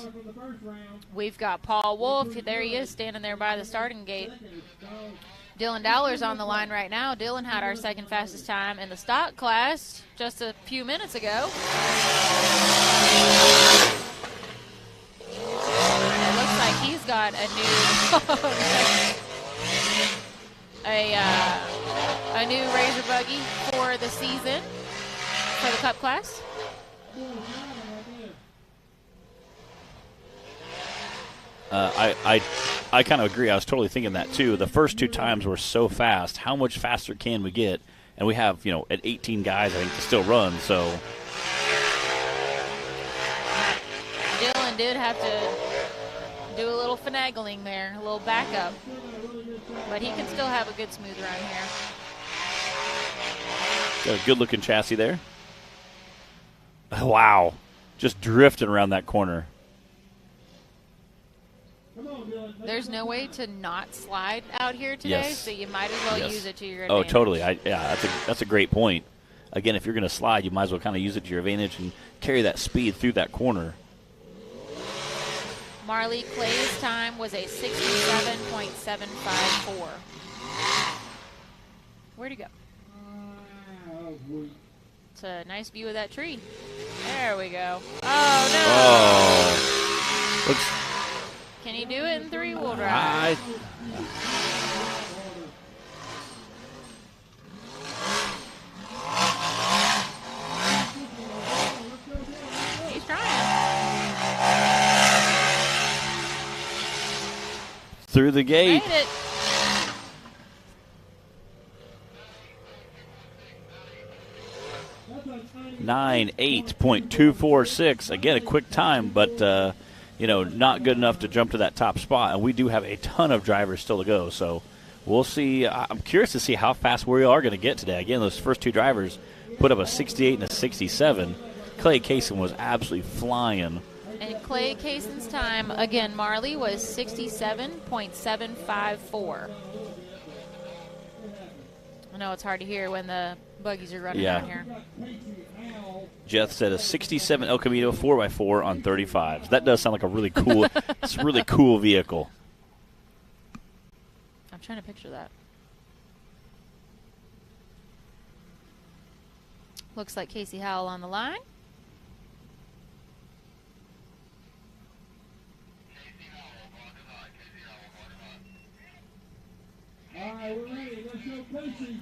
We've got Paul Wolf. There he is standing there by the starting gate. Dylan Dowler's on the line right now. Dylan had our second fastest time in the stock class just a few minutes ago. And it looks like he's got a new Razor buggy for the season for the Cup class. I kind of agree. I was totally thinking that too. The first two times were so fast. How much faster can we get? And we have, at 18 guys, I think, to still run. So Dylan did have to do a little finagling there, a little backup. But he can still have a good smooth run here. got a good-looking chassis there. Wow. Just drifting around that corner. There's no way to not slide out here today, Yes. so you might as well use it to your advantage. Oh, totally. That's a great point. Again, if you're going to slide, you might as well kind of use it to your advantage and carry that speed through that corner. Marley Clay's time was a 67.754. Where'd he go? It's a nice view of that tree. There we go. Oh, no. Oh. Looks. Can he do it in three-wheel drive? He's trying. Through the gate. Made it. Nine 8.246. Again, a quick time, but not good enough to jump to that top spot. And we do have a ton of drivers still to go, so we'll see. I'm curious to see how fast we are going to get today. Again, those first two drivers put up a 68 and a 67. Clay Kaysen was absolutely flying. And Clay Kaysen's time, again, Marley, was 67.754. I know it's hard to hear when the buggies are running down here. Jeff said a 67 El Camino 4x4 on 35s. That does sound like a really cool, it's a really cool vehicle. I'm trying to picture that. Looks like Casey Howell on the line. All right, we're ready. Let's go, Casey.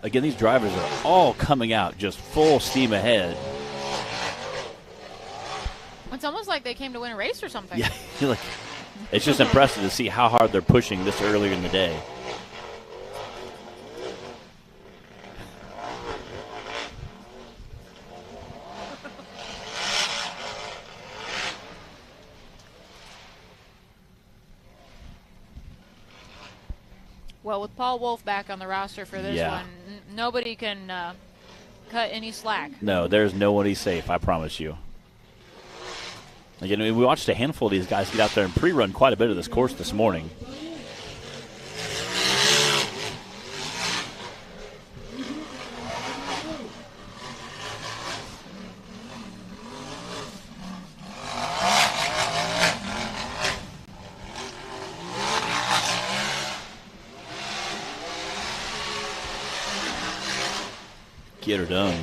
Again, these drivers are all coming out just full steam ahead. It's almost like they came to win a race or something. Yeah, it's just impressive to see how hard they're pushing this earlier in the day. Well, with Paul Wolf back on the roster for this one, nobody can cut any slack. No, there's nobody safe, I promise you. Again, we watched a handful of these guys get out there and pre-run quite a bit of this course this morning. Get her done.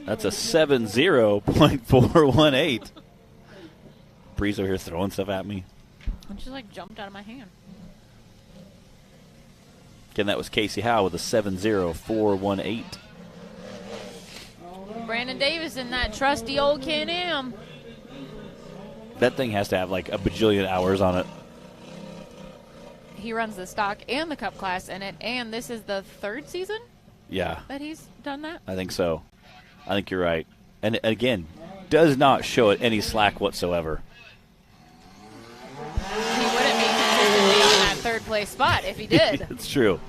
That's a 70.418. Breeze over here throwing stuff at me. It just like jumped out of my hand. Again, that was Casey Howe with a 70418. Brandon Davis in that trusty old Can-Am. That thing has to have like a bajillion hours on it. He runs the stock and the Cup class in it, and this is the 3rd season Yeah, that he's done that. I think so. I think you're right. And again, does not show it any slack whatsoever. He wouldn't be consistently on that 3rd place spot if he did. It's true.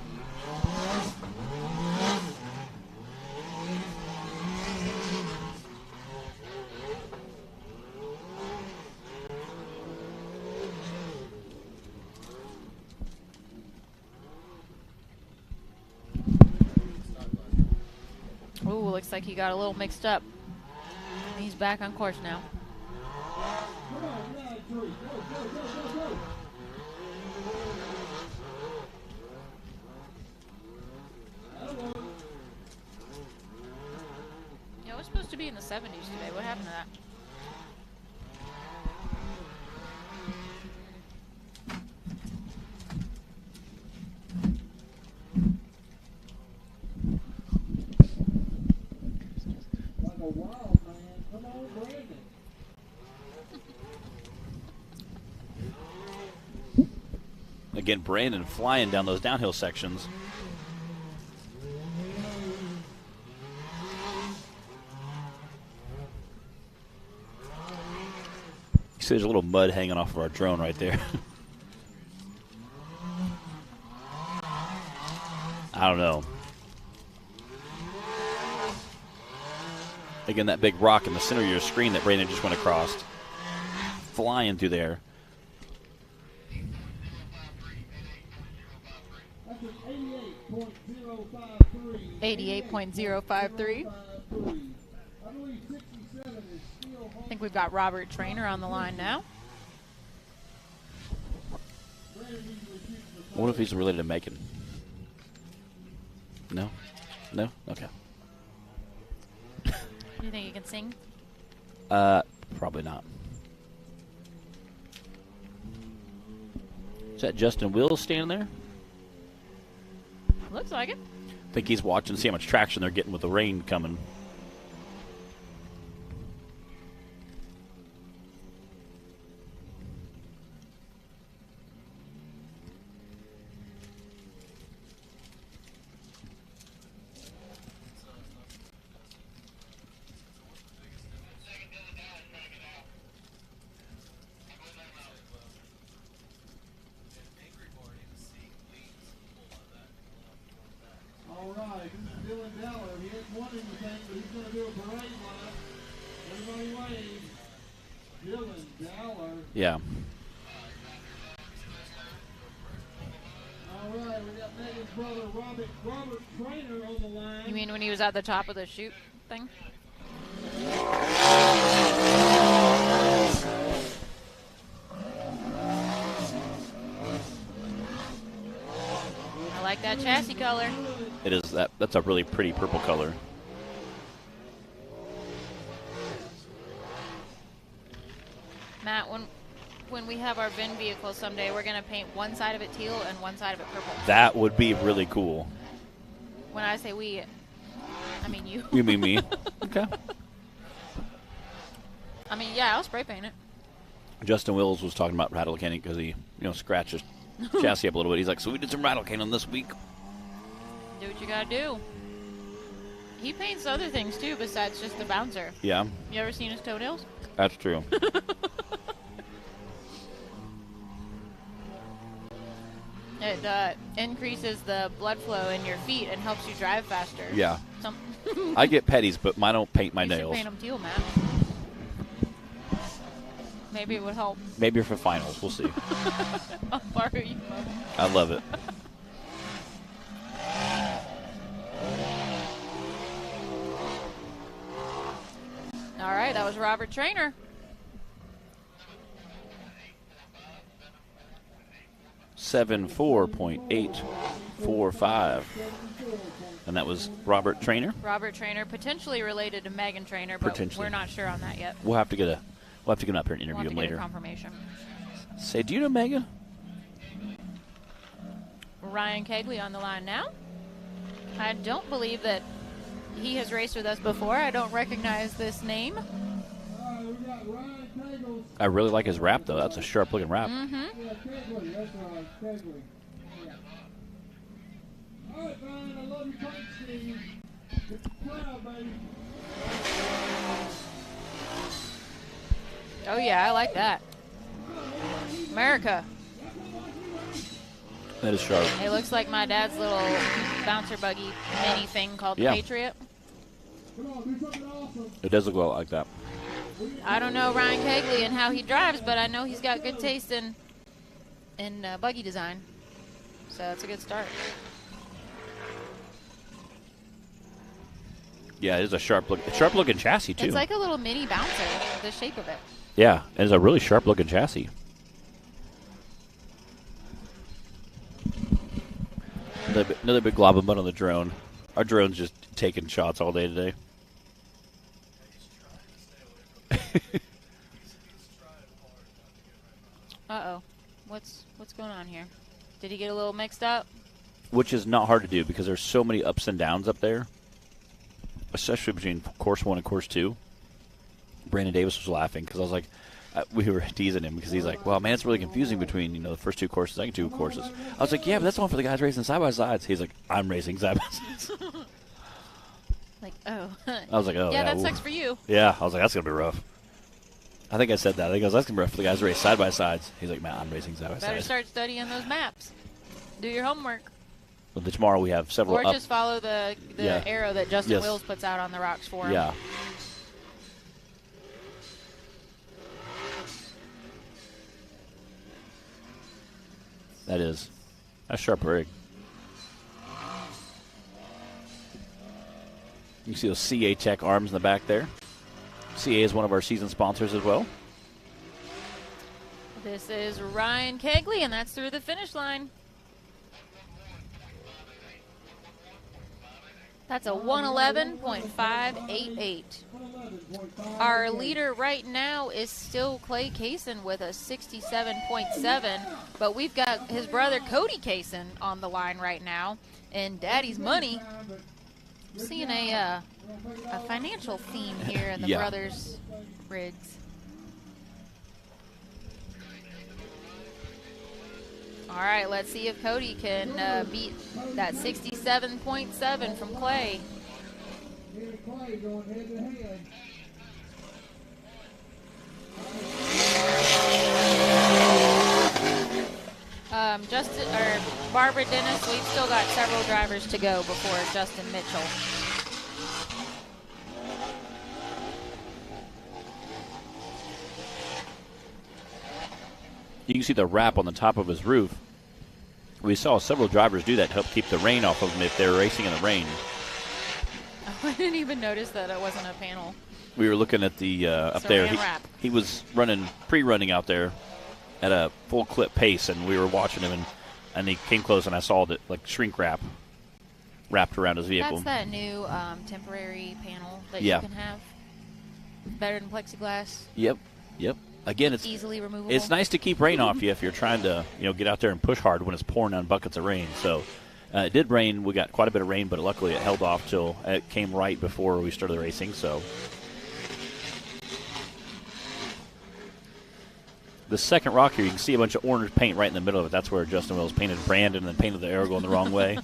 Ooh, looks like he got a little mixed up. He's back on course now. Yeah, it was supposed to be in the 70s today. What happened to that? Like a wild man. Come on, Brandon. Again, Brandon flying down those downhill sections. You see there's a little mud hanging off of our drone right there. I don't know. Again, that big rock in the center of your screen that Brandon just went across. Flying through there. That's an 88.053. 88.053. I believe 67 is still home. I think we've got Robert Trainer on the line now. I wonder if he's related to Macon. No? No? Okay. Do you think he can sing? Probably not. Is that Justin Wills standing there? Looks like it. I think he's watching to see how much traction they're getting with the rain coming. All right, this is Dylan Deller. He ain't won anything, but he's going to do a parade lap. Everybody wave. Dylan Deller. Yeah. All right, we got Megan's brother Robert Trainer on the line. You mean when he was at the top of the chute thing? I like that chassis color. It is that. That's a really pretty purple color. Matt, when we have our VIN vehicle someday, we're going to paint one side of it teal and one side of it purple. That would be really cool. When I say we, I mean you. You mean me? Okay. I mean, yeah, I'll spray paint it. Justin Wills was talking about rattle canning because he, scratched his chassis up a little bit. He's like, so we did some rattle canning this week. Do what you got to do. He paints other things, too, besides just the bouncer. Yeah, You ever seen his toenails? that's true. It increases the blood flow in your feet and helps you drive faster. Yeah. Some I get petties, but I don't paint my you should nails. paint them teal, Matt. Maybe it would help. Maybe for finals. We'll see. I'll borrow you. I love it. All right, that was Robert Trainer. $74.8. 4-5. And that was Robert Trainer. Robert Trainer, potentially related to Megan Trainer, but we're not sure on that yet. We'll have to get him up here and interview him later. Confirmation. Say, do you know Megan? Ryan Kegley on the line now. I don't believe that he has raced with us before. I don't recognize this name. I really like his wrap, though. That's a sharp-looking wrap. Mm-hmm. Yeah, Kegley, that's right, Kegley. Yeah. All right, Ryan, I love your punch, Steve. Get the crowd, baby. Oh, yeah, I like that. America. That is sharp. It looks like my dad's little bouncer buggy mini thing called the Patriot. It does look a lot like that. I don't know Ryan Kegley and how he drives, but I know he's got good taste in buggy design. So that's a good start. Yeah, it is a sharp-looking chassis, too. It's like a little mini bouncer, the shape of it. Yeah, it's a really sharp-looking chassis. Another big glob of mud on the drone. Our drone's just taking shots all day today. Uh-oh. What's going on here? Did he get a little mixed up? Which is not hard to do because there's so many ups and downs up there, especially between course 1 and course 2. Brandon Davis was laughing because I was like, we were teasing him because he's like, well, man, it's really confusing between, the first 2 courses, second 2 courses. I was like, yeah, but that's the one for the guys racing side-by-sides. He's like, I'm racing side-by-sides. Like, oh. I was like, oh, yeah, that sucks for you. Yeah, I was like, that's going to be rough. I think I said that. I think that's going to be rough for the guys to race side-by-sides. He's like, man, I'm racing side-by-sides. Better start studying those maps. Do your homework. Well, tomorrow we have several Or just follow the arrow that Justin Wills puts out on the rocks for him. Yeah. That's sharp rig. You can see those CA Tech arms in the back there. CA is one of our season sponsors as well. This is Ryan Kegley, and that's through the finish line. That's a 111.588. Our leader right now is still Clay Kaysen with a 67.7, but we've got his brother Cody Kaysen on the line right now. And Daddy's Money, I'm seeing a financial theme here in the brothers' rigs. All right, let's see if Cody can beat that 67.7 from Clay. Barbara Dennis, we've still got several drivers to go before Justin Mitchell. You can see the wrap on the top of his roof. We saw several drivers do that to help keep the rain off of them if they're racing in the rain. I didn't even notice that it wasn't a panel. We were looking at the up there. He was pre-running out there at a full clip pace, and we were watching him, and he came close, and I saw that shrink wrap wrapped around his vehicle. That's that new temporary panel that you can have. Better than plexiglass. Yep. Again, it's easily removable. It's nice to keep rain off you if you're trying to get out there and push hard when it's pouring down buckets of rain. So it did rain. We got quite a bit of rain, but luckily it held off till it came right before we started the racing. So the second rock here, you can see a bunch of orange paint right in the middle of it. That's where Justin Wills painted Brandon and then painted the arrow going the wrong way.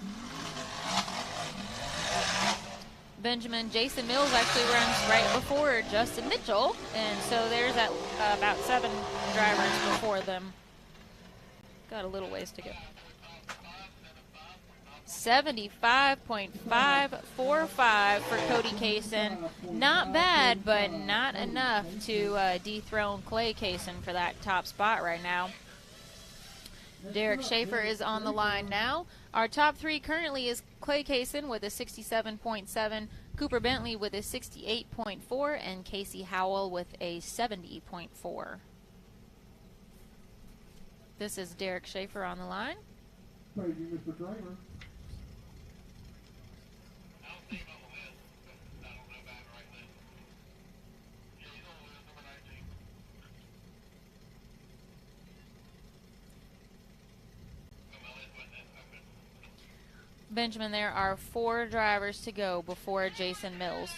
Jason Mills actually runs right before Justin Mitchell, and so there's about 7 drivers before them. Got a little ways to go. 75.545 for Cody Kaysen. Not bad, but not enough to dethrone Clay Kaysen for that top spot right now. Derek Schaefer is on the line now. Our top 3 currently is Clay Kaysen with a 67.7, Cooper Bentley with a 68.4, and Casey Howell with a 70.4. This is Derek Schaefer on the line. Paging Mr. Kramer. Benjamin, there are 4 drivers to go before Jason Mills.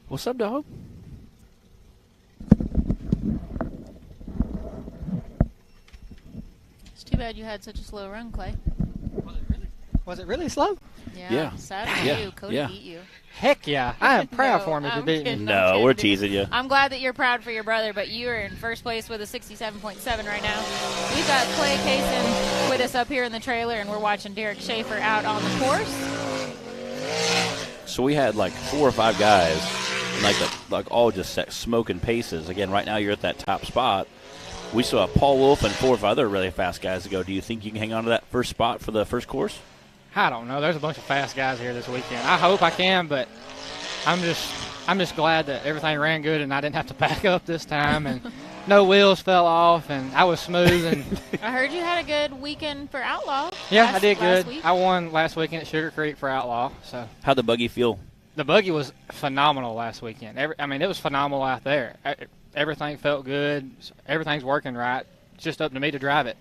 What's up, dog? It's too bad you had such a slow run, Clay. Was it really slow? Yeah. Sad for Yeah. you. Cody Yeah. beat you. Heck yeah. I am proud No, for me to I'm beat me. kidding. No, we're teasing you. I'm glad that you're proud for your brother, but you are in first place with a 67.7 right now. We've got Clay Kaysen with us up here in the trailer, and we're watching Derek Schaefer out on the course. So we had like 4 or 5 guys, like all just set smoking paces. Again, right now you're at that top spot. We still have Paul Wolf and 4 or 5 other really fast guys to go. Do you think you can hang on to that first spot for the first course? I don't know. There's a bunch of fast guys here this weekend. I hope I can, but I'm just glad that everything ran good and I didn't have to back up this time and no wheels fell off and I was smooth and I heard you had a good weekend for Outlaw. yeah, I did good. Week. I won last weekend at Sugar Creek for Outlaw. So How'd the buggy feel? the buggy was phenomenal last weekend. It was phenomenal out there. Everything felt good. Everything's working right. It's just up to me to drive it.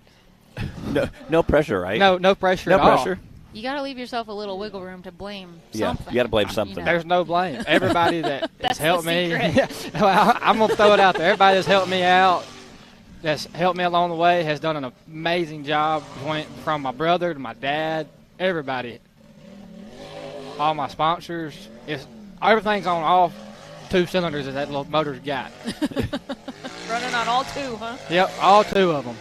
No pressure, right? No pressure No at all. pressure. You got to leave yourself a little wiggle room to blame Yeah, something. you got to blame something. There's no blame. Everybody that That's has helped the me, secret. well, I'm going to throw it out there. Everybody that's helped me out, that's helped me along the way, has done an amazing job. From my brother to my dad, everybody. All my sponsors. Everything's on all 2 cylinders that little motor's got. Running on all 2, huh? Yep, all 2 of them.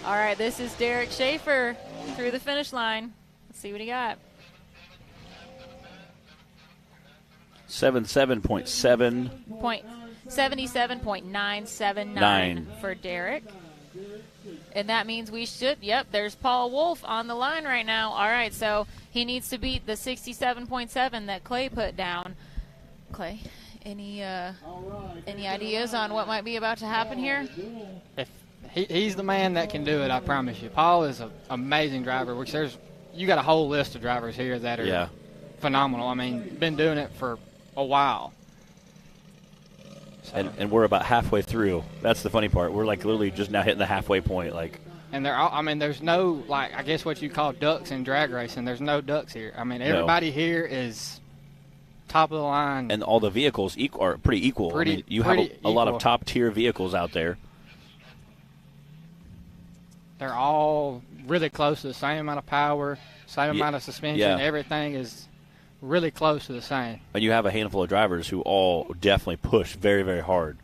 All right, this is Derek Schaefer through the finish line. Let's see what he got. 77.7. 77.979 for Derek. And that means we should, there's Paul Wolf on the line right now. All right, so he needs to beat the 67.7 that Clay put down. Clay, any ideas on what might be about to happen here? If he's the man that can do it, I promise you. Paul is an amazing driver, which you got a whole list of drivers here that are phenomenal. I mean, been doing it for a while. So. And we're about halfway through. That's the funny part. We're like literally just now hitting the halfway point. And there's no, I guess what you call ducks in drag racing. There's no ducks here. I mean, everybody here is top of the line. And all the vehicles are pretty equal. You have a lot of top tier vehicles out there. They're all really close to the same amount of power, same amount of suspension. Yeah. Everything is really close to the same. And you have a handful of drivers who all definitely push very, very hard.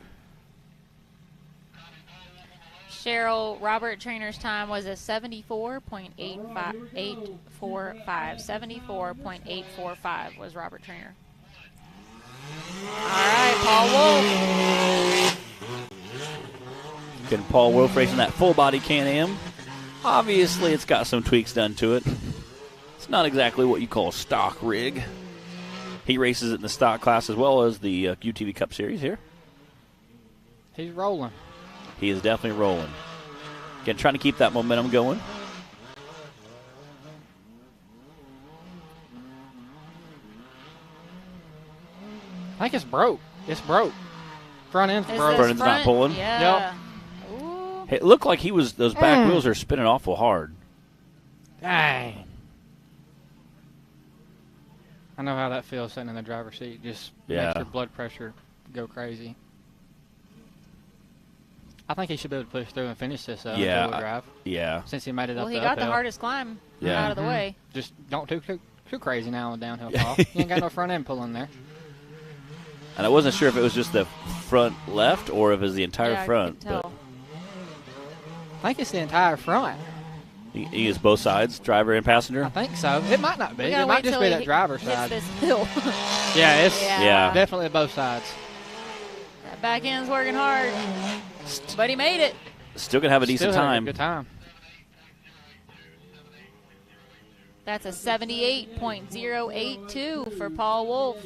Cheryl, Robert Trainer's time was a 74.845. 74.845 was Robert Trainer. All right, Paul Wolf. Getting Paul Wolf racing that full body Can-Am. Obviously, it's got some tweaks done to it. It's not exactly what you call a stock rig. He races it in the stock class as well as the UTV Cup Series here. He's rolling. He is definitely rolling. Again, trying to keep that momentum going. I think it's broke. It's broke. Front end's broke. Front end's not pulling. Yeah. Yep. Hey, it looked like those back wheels are spinning awful hard. Dang. I know how that feels sitting in the driver's seat. Just makes your blood pressure go crazy. I think he should be able to push through and finish this four-wheel drive. Yeah. Since he made it up Well, the he got uphill. the hardest climb out of the way. Just don't too crazy now on the downhill fall. You ain't got no front end pulling there. And I wasn't sure if it was just the front left or if it was the entire front. But I think it's the entire front. he is both sides, driver and passenger? I think so. It might not be. It might just be that driver's side. This hill. Yeah, it's Yeah. definitely both sides. That back end's working hard. But he made it. Still going to have a decent time. Good time. That's a 78.082 for Paul Wolf,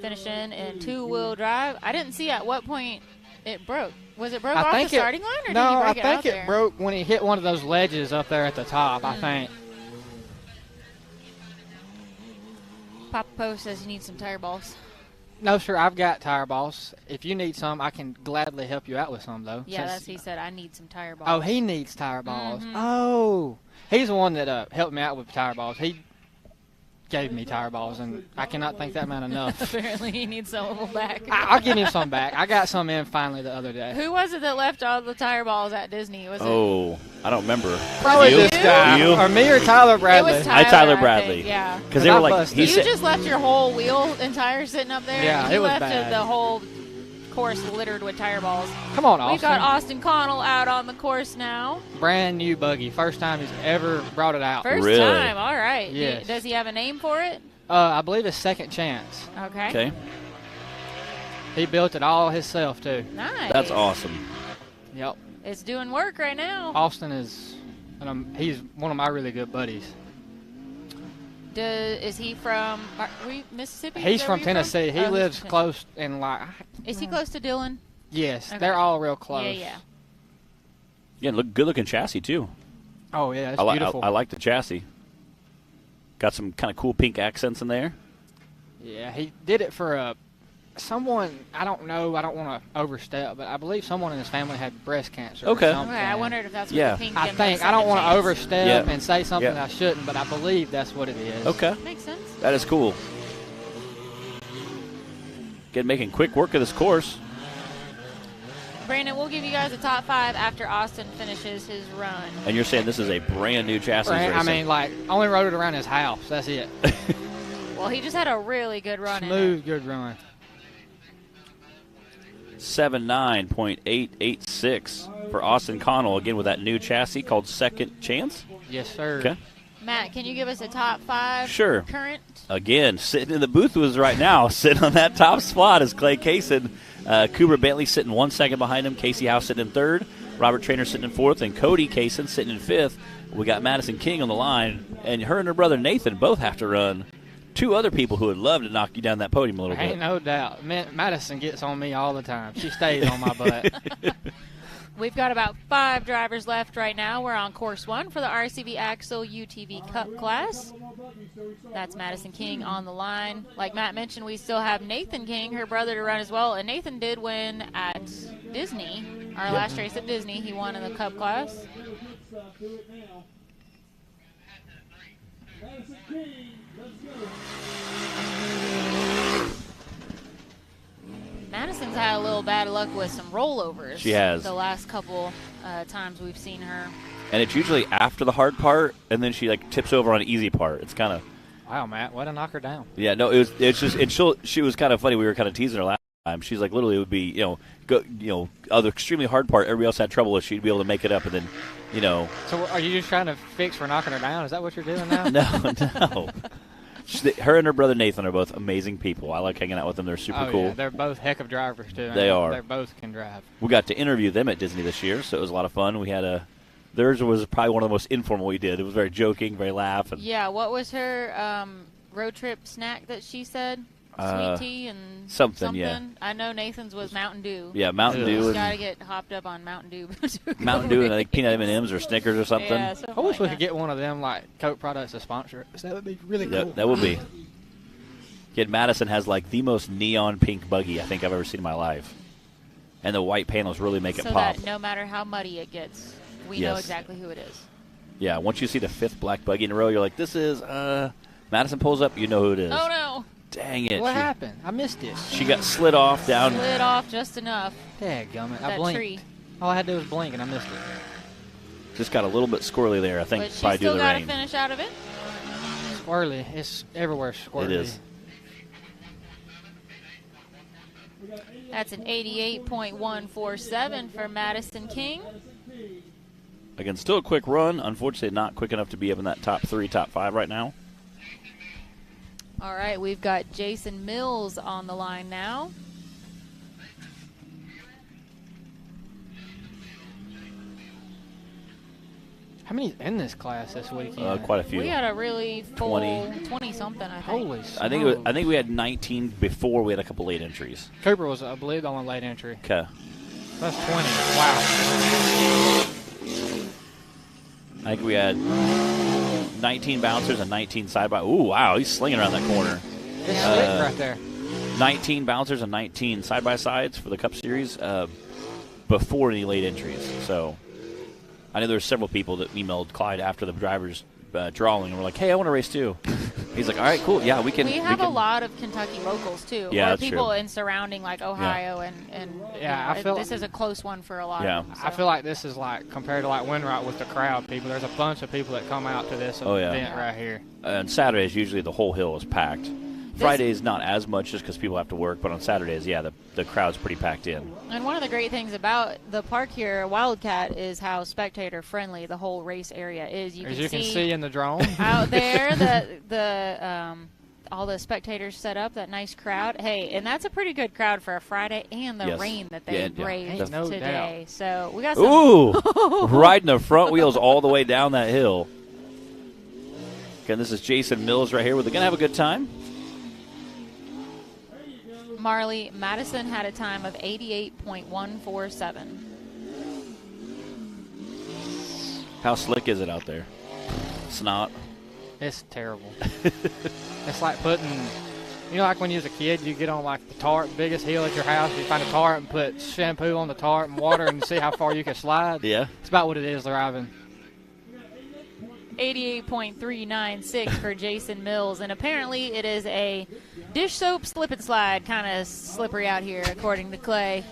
finishing in two-wheel drive. I didn't see at what point It broke. Was it broke I off the think starting line, or no, did he I break it out think there? it broke when he hit one of those ledges up there at the top. I think. Papa Poe says you need some tire balls. No, sir, I've got tire balls. If you need some, I can gladly help you out with some, though. Yeah, that's he said. I need some tire balls. Oh, he needs tire balls. Mhm. Oh, he's the one that helped me out with tire balls. He gave me tire balls, and I cannot thank that man enough. Apparently, he needs some of them back. I'll give him some back. I got some in finally the other day. Who was it that left all the tire balls at Disney? Was Oh, I don't remember. Probably You? this guy. You? Or me or Tyler Bradley. It was Tyler, Tyler I Bradley. think, yeah. Because they were like, busted. he You said, just left your whole wheel and tire sitting up there. Yeah, you it was left bad. the whole course littered with tire balls. Come on, Austin. We've got Austin Connell out on the course now. Brand new buggy. First time he's ever brought it out. First Really? time. All right. Yes. Does he have a name for it? I believe it's Second Chance. Okay. okay, He built it all himself, too. Nice. that's awesome. Yep. It's doing work right now. Austin is, he's one of my really good buddies. Is he from Mississippi? He's Is that from where you're Tennessee. From? He Oh, lives he's from close in, like, Is he close to Dillon? yes, Okay. they're all real close. Yeah, yeah. Yeah, good looking chassis too. Oh, yeah, it's I beautiful. I like the chassis. Got some kind of cool pink accents in there. Yeah, he did it for someone, I don't know, I don't want to overstep, but I believe someone in his family had breast cancer. Okay. Or something. Okay, I wondered if that's what Yeah. the pink I and think, the I don't second want to chance. overstep Yeah. and say something Yeah. I shouldn't, but I believe that's what it is. Okay, Makes sense. that is cool. Making quick work of this course. Brandon, we'll give you guys a top 5 after Austin finishes his run. And you're saying this is a brand new chassis I racing. mean, like, only rode it around his house. That's it. Well, he just had a really good run in it. Smooth, good run. 79.886 for Austin Connell, again with that new chassis called Second Chance. Yes, sir. Okay. Matt, can you give us a top 5 Sure. current? Again, sitting in the booth with us right now, sitting on that top spot is Clay Kaysen. Cooper Bentley sitting 1 second behind him. Casey House sitting in third. Robert Traynor sitting in fourth. And Cody Kaysen sitting in fifth. We got Madison King on the line. And her and her brother Nathan both have to run. 2 other people who would love to knock you down that podium a little Ain't bit. no doubt. Madison gets on me all the time. She stays on my butt. We've got about 5 drivers left right now. We're on course 1 for the RCV Axle UTV Cup class. That's Madison King on the line. Like Matt mentioned, we still have Nathan King, her brother, to run as well. And Nathan did win at Disney, our last race at Disney. He won in the Cup class. Madison King, let's go. Madison's had a little bad luck with some rollovers. She has. The last couple times we've seen her. And it's usually after the hard part, and then she like tips over on the easy part. It's kind of Wow, Matt, way to knock her down. yeah. No, she was kind of funny. We were kind of teasing her last time. She's like literally it would be the extremely hard part. Everybody else had trouble with. She'd be able to make it up, and then So are you just trying to fix for knocking her down? Is that what you're doing now? no. Her and her brother Nathan are both amazing people. I like hanging out with them. They're super Oh, cool. yeah, they're both heck of drivers, too. They are. They both can drive. We got to interview them at Disney this year, so it was a lot of fun. We had theirs was probably one of the most informal we did. It was very joking, very laugh. And, Yeah, what was her road trip snack that she said? Sweet tea and something, yeah. I know Nathan's was Mountain Dew. yeah, Mountain Dew Just got to and get hopped up on Mountain Dew. Mountain Dew and I think peanut M&Ms or Snickers or something. Yeah, something I wish like we that. could get one of them, like, Coke products to sponsor us. That would be really cool. That would be. Yet Madison has like the most neon pink buggy I think I've ever seen in my life, and the white panels really make it so pop. that no matter how muddy it gets, we Yes. know exactly who it is. Yeah, once you see the 5th black buggy in a row, you're like, this is Madison pulls up, you know who it is. Oh, no. Dang it! What happened? I missed it. She got slid off down. Slid off just enough. Dadgummit. I That blinked. tree. All I had to do was blink, and I missed it. Just got a little bit squirrely there, I think, But she probably due to still the got to rain. finish out of it. Squirrely. It's everywhere squirrely. It is. That's an 88.147 for Madison King. Again, still a quick run. Unfortunately, not quick enough to be up in that top 3, top 5 right now. All right, we've got Jason Mills on the line now. How many in this class this weekend? Quite a few. We had a really full 20. 20-something, I think. Holy I think we had 19 before we had a couple late entries. Cooper was, I believe, the only late entry. Okay. Plus 20. Wow. I think we had 19 bouncers and 19 side by. Ooh, wow, he's slinging around that corner. It's slick right there. 19 bouncers and 19 side by sides for the Cup Series before any late entries. So I know there were several people that emailed Clyde after the drivers drawing and were like, "Hey, I want to race too." He's like, "All right, cool. Yeah, we can." We have a lot of Kentucky locals too. Yeah, or that's people true. in surrounding like Ohio and Yeah, I feel this is a close one for a lot. Yeah. of them, so. I feel like this is like compared to like Windrock with the crowd people. There's a bunch of people that come out to this event right here. On Saturdays, usually the whole hill is packed. Fridays, not as much just because people have to work, but on Saturdays, yeah, the crowd's pretty packed in. And one of the great things about the park here, Wildcat, is how spectator friendly the whole race area is. As you can see in the drone out there, all the spectators set up, that nice crowd. Hey, and that's a pretty good crowd for a Friday and the rain that they braved no today. doubt. So we got some. Ooh, riding the front wheels all the way down that hill. Again, this is Jason Mills right here. We're going to have a good time. Marley Madison had a time of 88.147. How slick is it out there? Snot. It's terrible. It's like putting, like when you was a kid, you get on like the tarp, biggest hill at your house, you find a tarp and put shampoo on the tarp and water and see how far you can slide. Yeah. It's about what it is driving. 88.396 for Jason Mills, and apparently it is a dish soap slip and slide kind of slippery out here, according to Clay.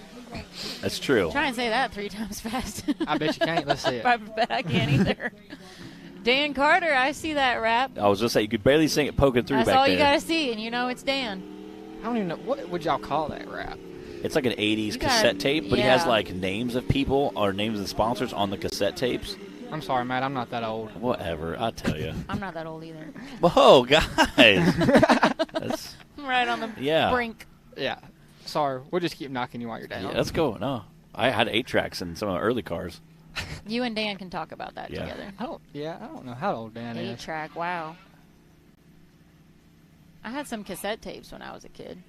That's true. Try and say that 3 times fast. I bet you can't. Let's see it. I bet I can't either. Dan Carter, I see that rap. I was just saying, you could barely sing it poking through That's back all there. you got to see, and you know it's Dan. I don't even know. What would y'all call that rap? It's like an 80s cassette tape, but he has like names of people or names of the sponsors on the cassette tapes. I'm sorry, Matt. I'm not that old. Whatever. I tell you. I'm not that old either. Whoa, guys. That's, I'm right on the brink. Yeah. Sorry. We'll just keep knocking you while you're down. Yeah, let's go. No. I had 8 tracks in some of the early cars. You and Dan can talk about that together. I don't know how old Dan is. 8-track, wow. I had some cassette tapes when I was a kid.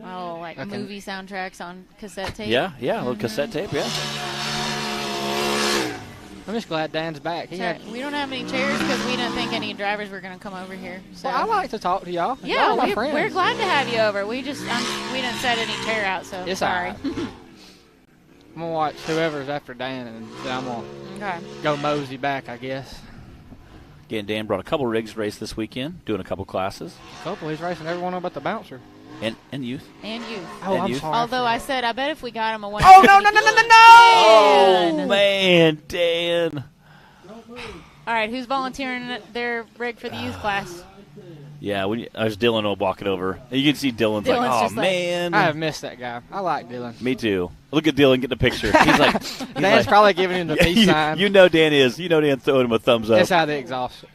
Oh, like movie soundtracks on cassette tape. Yeah, a little cassette tape, yeah. I'm just glad Dan's back. We don't have any chairs because we didn't think any drivers were going to come over here. So. Well, I like to talk to y'all. Yeah, y'all are we're glad to have you over. We just we didn't set any chair out, so it's sorry. All right. I'm going to watch whoever's after Dan, and then I'm going to go mosey back, I guess. Again, Dan brought a couple rigs to race this weekend, doing a couple classes. A couple. He's racing everyone but the bouncer. And youth. And youth. Oh, and I'm youth. sorry. Although I said, I bet if we got him a 1. Oh, no! Oh, man, Dan. All right, who's volunteering their rig for the youth class? Yeah, there's Dylan walking over. And you can see Dylan's like, oh, man. I have missed that guy. I like Dylan. Me too. Look at Dylan getting a picture. He's like, Dan's probably giving him the peace sign. You know Dan is. You know Dan throwing him a thumbs up. That's how they exhaust it.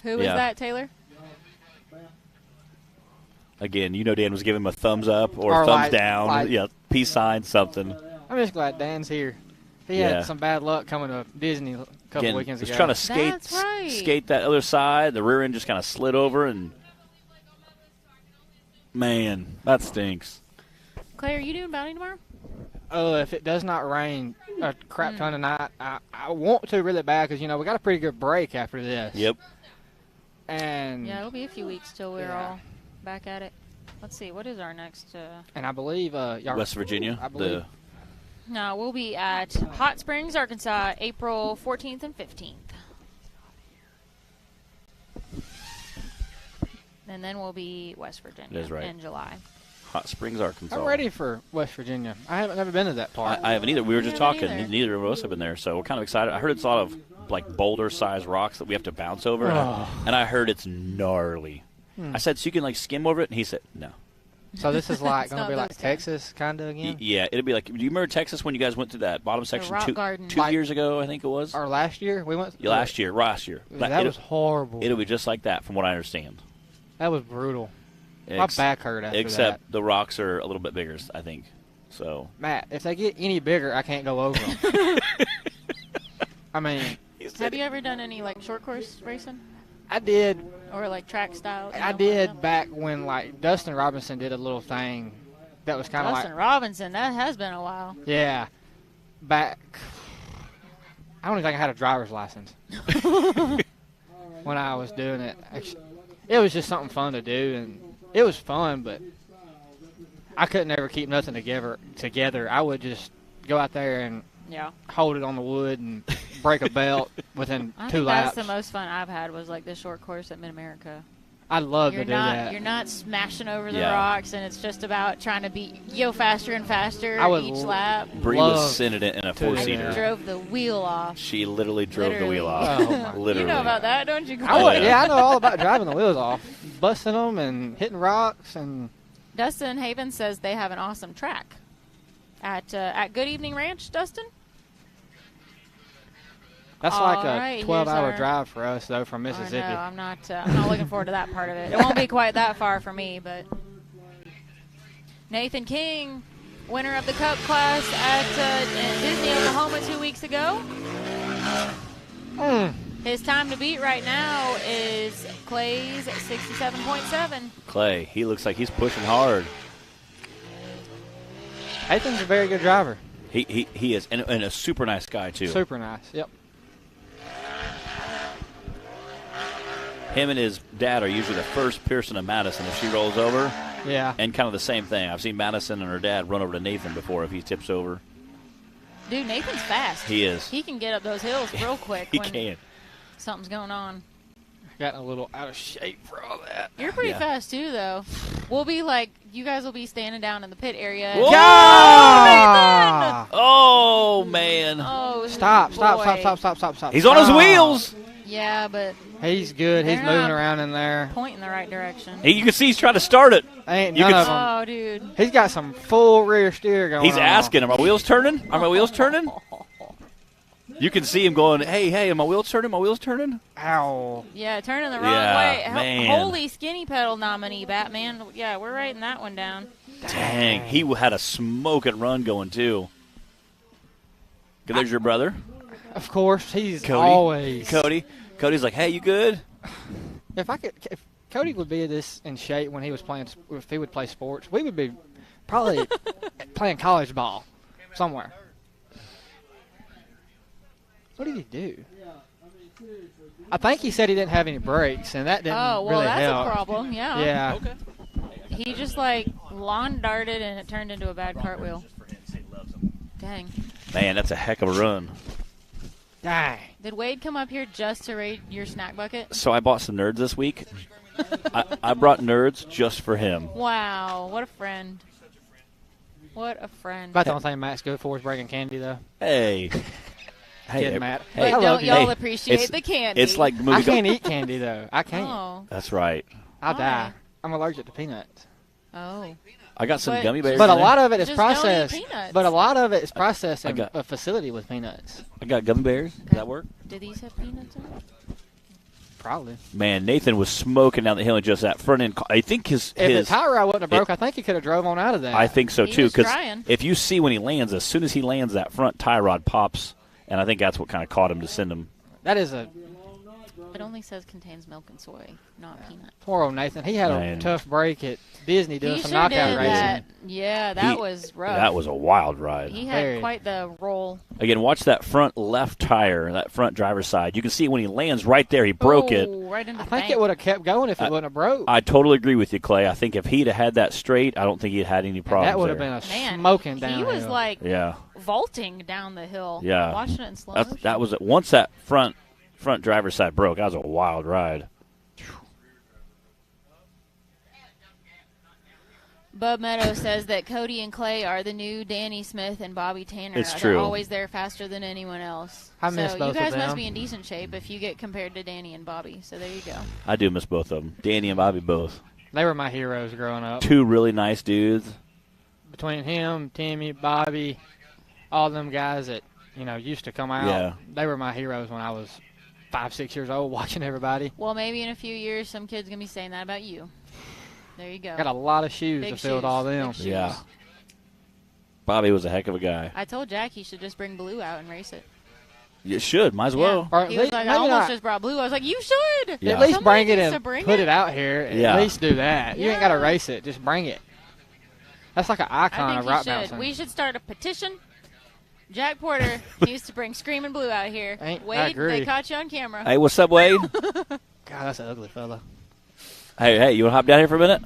Who was that, Taylor? Again, you know Dan was giving him a thumbs up or thumbs down. Peace sign, something. I'm just glad Dan's here. He had some bad luck coming to Disney a couple weekends ago. He was trying to skate that other side. The rear end just kind of slid over, and man, that stinks. Clay, are you doing bounty tomorrow? If it does not rain a crap ton tonight, I want to really bad because, we got a pretty good break after this. Yep. And yeah, it'll be a few weeks till we're all back at it. Let's see, what is our next? And I believe West Virginia. I believe. No, we'll be at Hot Springs, Arkansas, April 14th and 15th. And then we'll be West Virginia in July. Hot Springs, Arkansas. I'm ready for West Virginia. I haven't never been to that part. I haven't either. We were just talking. Neither of us have been there, so we're kind of excited. I heard it's a lot of like boulder-sized rocks that we have to bounce over, and I heard it's gnarly. I said, so you can like skim over it, and he said, no. So this is like going to be like Texas kind of again? Yeah, it'll be like, do you remember Texas when you guys went to that bottom section two years ago, I think it was? Or last year? We went. Last year. That was horrible. It'll be just like that from what I understand. That was brutal. My back hurt after that. Except the rocks are a little bit bigger, I think. So Matt, if they get any bigger, I can't go over them. I mean. Have you ever done any like short course racing? I did. Or like track style? I did back when like Dustin Robinson did a little thing that was kind of like Dustin Robinson, that has been a while. Yeah. Back. I don't even think I had a driver's license when I was doing it. Actually, it was just something fun to do, and it was fun, but I couldn't ever keep nothing together. I would just go out there and hold it on the wood and break a belt within I 2 think laps. that's the most fun I've had was like this short course at Mid-America. I'd love to do that. You're not smashing over the rocks, and it's just about trying to go faster and faster each lap. Bree was sending it in a 4-seater. I drove the wheel off. She literally drove the wheel off. Oh, literally. You know about that, don't you? I know all about driving the wheels off, busting them and hitting rocks. And Dustin Haven says they have an awesome track at Good Evening Ranch. Dustin. That's All like right, a 12-hour here's drive for us, though, from I Mississippi. know, I'm not looking forward to that part of it. It won't be quite that far for me, but Nathan King, winner of the Cup class at Disney, Oklahoma 2 weeks ago. His time to beat right now is Clay's 67.7. Clay, he looks like he's pushing hard. Nathan's a very good driver. He is, and a super nice guy, too. Super nice, yep. Him and his dad are usually the first Pearson and Madison if she rolls over. Yeah. And kind of the same thing. I've seen Madison and her dad run over to Nathan before if he tips over. Dude, Nathan's fast. He is. He can get up those hills real quick He when can. something's going on. Gotten a little out of shape for all that. You're pretty fast, too, though. We'll be like, you guys will be standing down in the pit area. Whoa! Yeah! Oh, man. Oh, Stop. He's on his wheels. Yeah, but he's good. He's they're moving not around in there. pointing the right direction. You can see he's trying to start it. Ain't You none can of them. Oh, dude. He's got some full rear steer going on. He's asking, are my wheels turning? Are my wheels turning? You can see him going, hey, are my wheels turning? My wheels turning? Ow. Yeah, turning the wrong Yeah, way. man. Holy skinny pedal nominee, Batman. Yeah, we're writing that one down. Dang, he had a smoking run going, too. There's your brother. Of course, he's Cody. always. Cody's like, hey, you good? If Cody would be this in shape when he was playing, if he would play sports, we would be probably playing college ball somewhere. What did he do? I think he said he didn't have any brakes, and that didn't Oh, well, really that's help. a problem, yeah. Yeah. Okay. He just, like, lawn darted, and it turned into a bad cartwheel. Dang. Man, that's a heck of a run. Dang. Did Wade come up here just to raid your snack bucket? So I bought some Nerds this week. I brought Nerds just for him. Wow, what a friend. What a friend. About the only thing Matt's good for is breaking candy, though. Hey. Kid Matt. Hey, But don't y'all hey, appreciate the candy? It's like movie I can't eat candy, though. I can't. Oh. That's right. I'll Why? die. I'm allergic to peanuts. Oh. I got some But- gummy bears. But a in there. lot of it is Just don't eat processed. peanuts. But a lot of it is processed I in got- a facility with peanuts. I got gummy bears. Does that work? Do these have peanuts in them? Probably. Man, Nathan was smoking down the hill and just that front end. I think If the tie rod wouldn't have broke, I think he could have drove on out of that. I think so He too. was Because trying. if you see when he lands, as soon as he lands, that front tie rod pops, and I think that's what kind of caught him to send him. That is a It only says contains milk and soy, not peanut. poor old Nathan. He had Man. a tough break at Disney doing He some sure knockout did racing. that. Yeah, that He- was rough. That was a wild ride. He had Very. quite the roll. Again, watch that front left tire, that front driver's side. You can see when he lands right there, he broke it. Right into I the think bank. it would have kept going if it wouldn't have broke. I totally agree with you, Clay. I think if he'd have had that straight, I don't think he'd had any problems. that would have there. been a Man, smoking downhill. He was like Yeah, vaulting down the hill. yeah. Watching it in slow motion. That was once that front driver's side broke. That was a wild ride. Bub Meadow says that Cody and Clay are the new Danny Smith and Bobby Tanner. It's They're true. always there faster than anyone else. I miss so both you of guys must them. be in decent shape if you get compared to Danny and Bobby. So there you go. I do miss both of them. Danny and Bobby both. They were my heroes growing up. Two really nice dudes. Between him, Timmy, Bobby, all them guys that used to come out. Yeah. They were my heroes when I was 5, 6 years old, watching everybody. Well, maybe in a few years, some kid's going to be saying that about you. There you go. Got a lot of shoes Big to fill with all shoes, them. big shoes. Yeah. Bobby was a heck of a guy. I told Jack he should just bring Blue out and race it. You should. Might as well. Or at He was least- like, I maybe almost not. just brought Blue. I was like, you should. Yeah. At least Somebody bring it needs to and bring put it. it out here. Yeah. At least do that. You ain't got to Yeah. race it. Just bring it. That's like an I icon think of he rock should. bouncing. We should start a petition. Jack Porter needs to bring Screaming Blue out here. I Wade, agree. they caught you on camera. Hey, what's up, Wade? God, that's an ugly fella. Hey, you want to hop down here for a minute?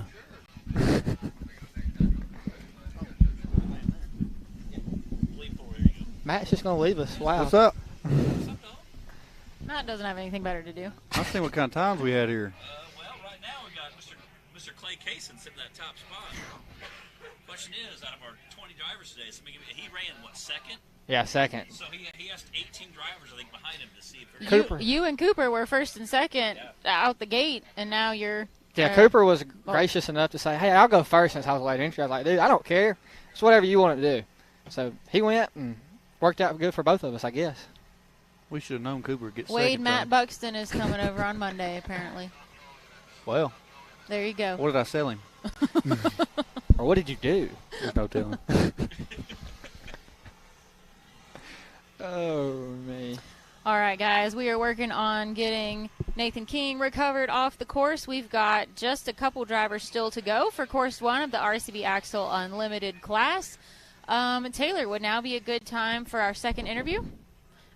Matt's just going to leave us. Wow. What's up? Matt doesn't have anything better to do. I've seen what kind of times we had here. Well, right now we got Mr. Clay Kaysen sitting in that top spot. Question is, out of our 20 drivers today, he ran, what, second? Yeah, second. So he has 18 drivers, I think, behind him to see if they're Cooper. You and Cooper were first and second out the gate, and now you're... Yeah, Cooper was gracious enough to say, hey, I'll go first since I was late entry. I was like, dude, I don't care. It's whatever you want to do. So he went and worked out good for both of us, I guess. We should have known Cooper would get Wade second. Matt Buxton is coming over on Monday, apparently. Well, there you go. What did I sell him? Or what did you do? There's no telling. Oh, me. All right, guys, we are working on getting Nathan King recovered off the course. We've got just a couple drivers still to go for course 1 of the RCB Axle Unlimited class. Taylor, would now be a good time for our second interview?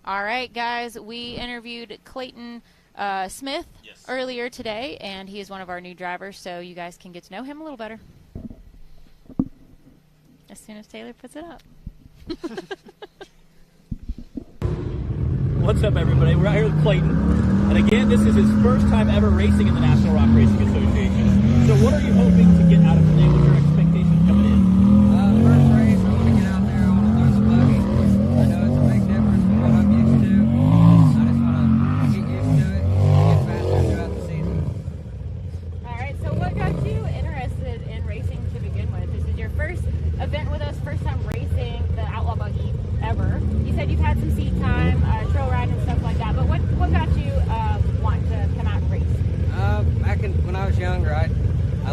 All right, guys, we interviewed Clayton Smith earlier today, and he is one of our new drivers, so you guys can get to know him a little better as soon as Taylor puts it up. What's up, everybody? We're out here with Clayton. And again, this is his first time ever racing in the National Rock Racing Association. So what are you hoping to get out of today? What's your expectations coming in? First race, I want to get out there, I want to learn the buggy. I know it's a big difference from what I'm used to. I just want to get used to it and get faster throughout the season. All right, so what got you interested in racing to begin with? This is your first event with us, first time racing the Outlaw Buggy ever. You said you've had some seat time, trail riding and stuff like that, but what got you wanting to come out and race? Back when I was younger, I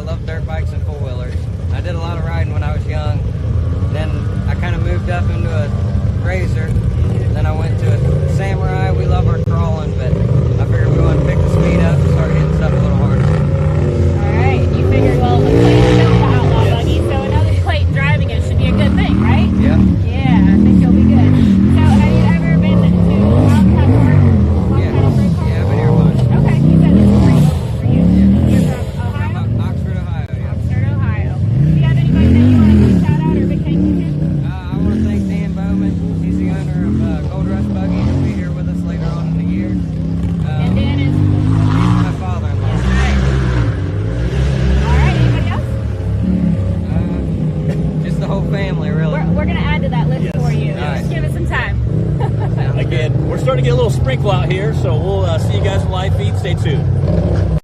loved dirt bikes and four-wheelers. I did a lot of riding when I was young. Then I kind of moved up into a razor. Then I went to a Samurai. We love our crawling, but I figured we want to pick the speed up and start hitting stuff a little harder. All right, you figured, well, the Clayton built the Outlaw Buggy, so another Clayton driving it should be a good thing, right? Yeah. Yeah, I think you'll be good. So have you ever been to Wildcat Park? Yeah, I've been here a bunch. Okay, you said it's pretty local for you. You're from Ohio? Oxford, Ohio, yeah. Oxford, Ohio. Do you have anybody that you want to give a shout out or a big thank you to? I want to thank Dan Bowman. He's the owner of Gold Rush Buggy. He'll be here with us later on in the year. And Dan is? He's my father-in-law. All right, anybody else? Just the whole family, really. We're going to add to that list for you. All Just give it some time. Again, we're starting to get a little sprinkle out here, so we'll see you guys in live feed. Stay tuned.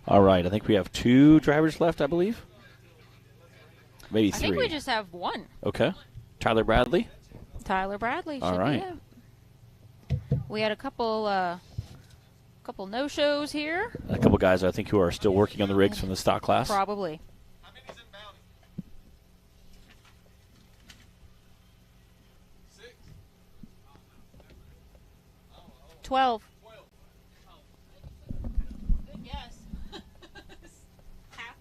All right, I think we have 2 drivers left, I believe. Maybe 3. I think we just have one. Okay. Tyler Bradley. Tyler Bradley. All should right. Be it. We had a couple no-shows here. A couple guys, I think, who are still working on the rigs from the stock class. Probably. 12. Good guess. Half.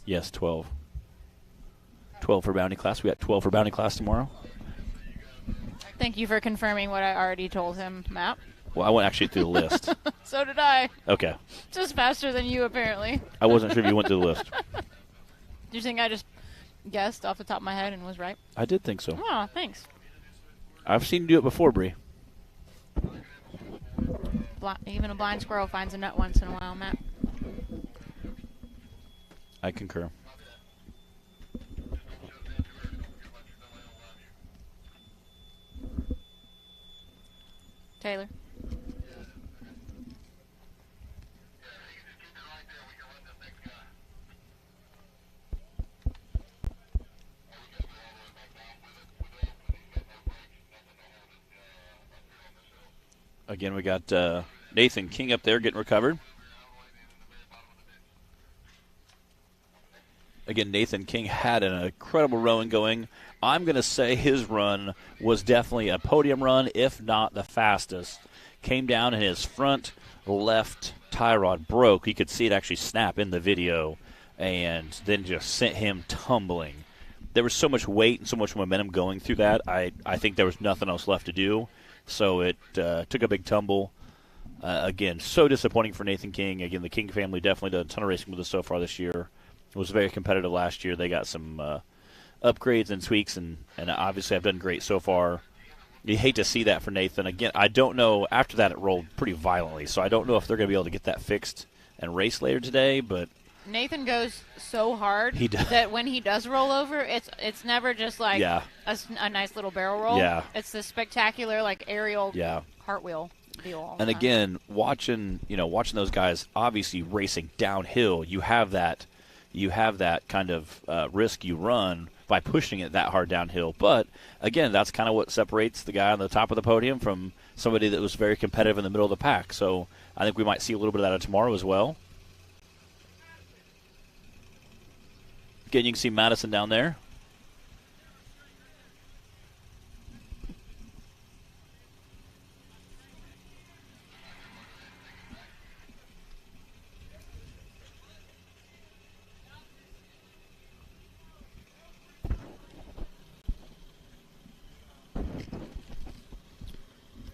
Yes, 12. 12 for bounty class. We got 12 for bounty class tomorrow. Thank you for confirming what I already told him, Matt. Well, I went actually through the list. So did I. Okay. Just faster than you, apparently. I wasn't sure if you went through the list. Do you think I just guessed off the top of my head and was right? I did think so. Oh, thanks. I've seen you do it before, Bree. Even a blind squirrel finds a nut once in a while, Matt. I concur. Taylor. Again, we got Nathan King up there getting recovered. Again, Nathan King had an incredible run going. I'm going to say his run was definitely a podium run, if not the fastest. Came down and his front left tie rod broke. You could see it actually snap in the video, and then just sent him tumbling. There was so much weight and so much momentum going through that. I think there was nothing else left to do. So it took a big tumble. Again, so disappointing for Nathan King. Again, the King family definitely done a ton of racing with us so far this year. It was very competitive last year. They got some upgrades and tweaks, and obviously have done great so far. You hate to see that for Nathan. Again, I don't know. After that, it rolled pretty violently, so I don't know if they're going to be able to get that fixed and race later today. But Nathan goes so hard He does. that when he does roll over, it's never just like Yeah. a nice little barrel roll. Yeah. It's this spectacular like aerial Yeah. cartwheel deal. all And the time. again, watching those guys obviously racing downhill, you have that kind of risk you run by pushing it that hard downhill. But again, that's kind of what separates the guy on the top of the podium from somebody that was very competitive in the middle of the pack. So I think we might see a little bit of that tomorrow as well. Again, you can see Madison down there.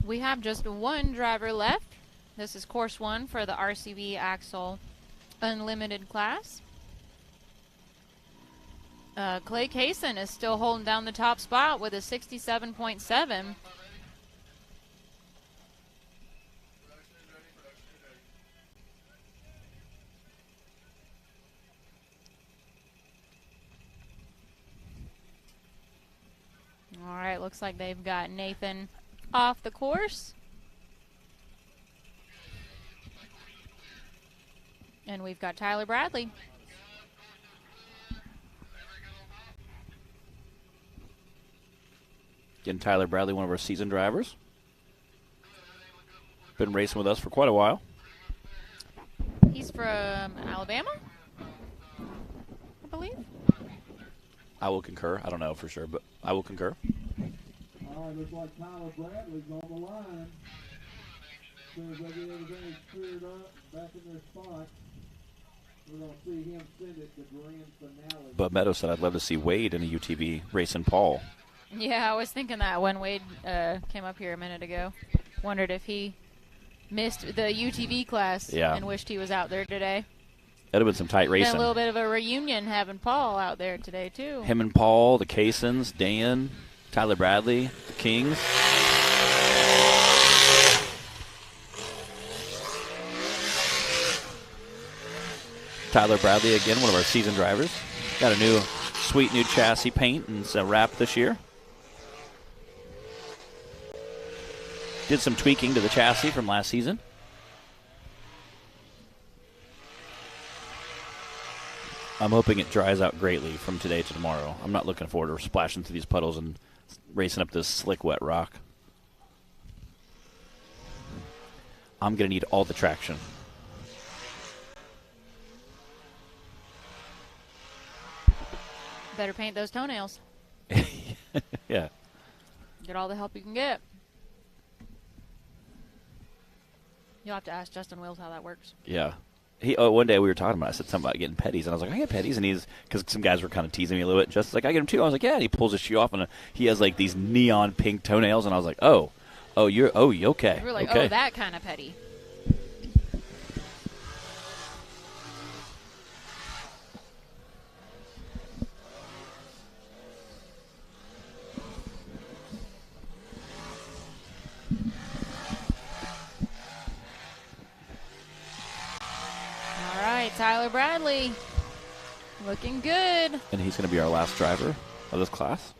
We have just one driver left. This is course 1 for the RCV Axle Unlimited class. Clay Kaysen is still holding down the top spot with a 67.7. All right, looks like they've got Nathan off the course. And we've got Tyler Bradley. Again, Tyler Bradley, one of our seasoned drivers. Been racing with us for quite a while. He's from Alabama, I believe. I will concur. I don't know for sure, but I will concur. All right, looks like Tyler Bradley's on the line. As soon as they get everything cleared up, back in their spot, we're going to see him send it to grand finale. But Meadows said I'd love to see Wade in a UTV racing Paul. Yeah, I was thinking that when Wade came up here a minute ago. Wondered if he missed the UTV class and wished he was out there today. That'd have been some tight racing. Been a little bit of a reunion having Paul out there today, too. Him and Paul, the Kaysons, Dan, Tyler Bradley, the Kings. Tyler Bradley, again, one of our seasoned drivers. Got a new, sweet new chassis paint and it's wrapped this year. Did some tweaking to the chassis from last season. I'm hoping it dries out greatly from today to tomorrow. I'm not looking forward to splashing through these puddles and racing up this slick, wet rock. I'm going to need all the traction. Better paint those toenails. Yeah. Get all the help you can get. You'll have to ask Justin Wills how that works. Yeah. One day we were talking about it. I said something about getting petties, and I was like, I get petties, and because some guys were kind of teasing me a little bit. Justin's like, I get them too. I was like, yeah, and he pulls his shoe off, and he has like these neon pink toenails, and I was like, you okay. You were like, okay. oh, that kind of petty. Tyler Bradley looking good. And he's going to be our last driver of this class.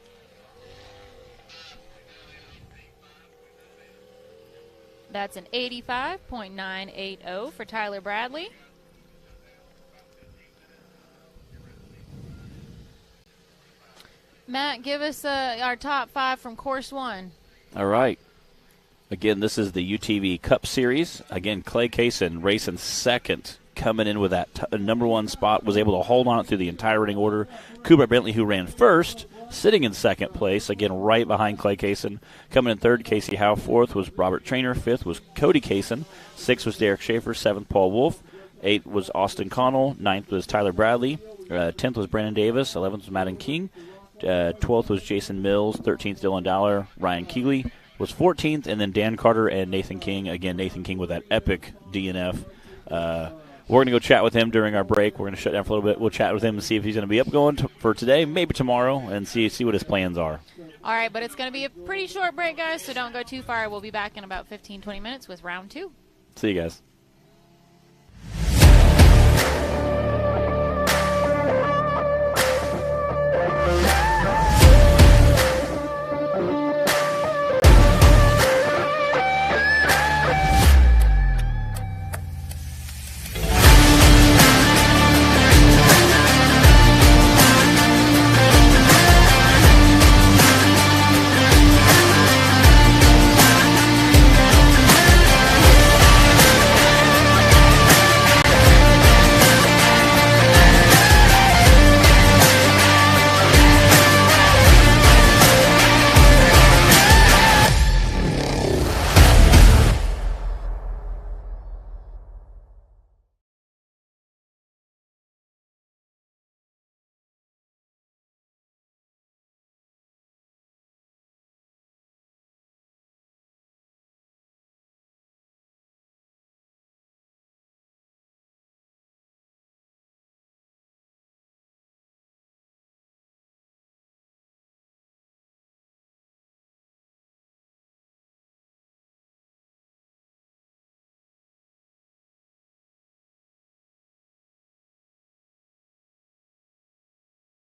That's an 85.980 for Tyler Bradley. Matt, give us our top 5 from course 1. All right. Again, this is the UTV Cup Series. Again, Clay Kaysen racing second, coming in with that number one spot, was able to hold on it through the entire running order. Cooper Bentley, who ran first, sitting in second place, again right behind Clay Kaysen. Coming in third, Casey Howe. Fourth was Robert Trainer. Fifth was Cody Kaysen. Sixth was Derek Schaefer. Seventh, Paul Wolf. Eighth was Austin Connell. Ninth was Tyler Bradley. 10th was Brandon Davis. 11th was Madden King. 12th was Jason Mills. 13th, Dylan Dowler. Ryan Keeley was 14th, and then Dan Carter and Nathan King. Again, Nathan King with that epic DNF. We're going to go chat with him during our break. We're going to shut down for a little bit. We'll chat with him and see if he's going to be up going for today, maybe tomorrow, and see what his plans are. All right, but it's going to be a pretty short break, guys, so don't go too far. We'll be back in about 15, 20 minutes with round 2. See you guys.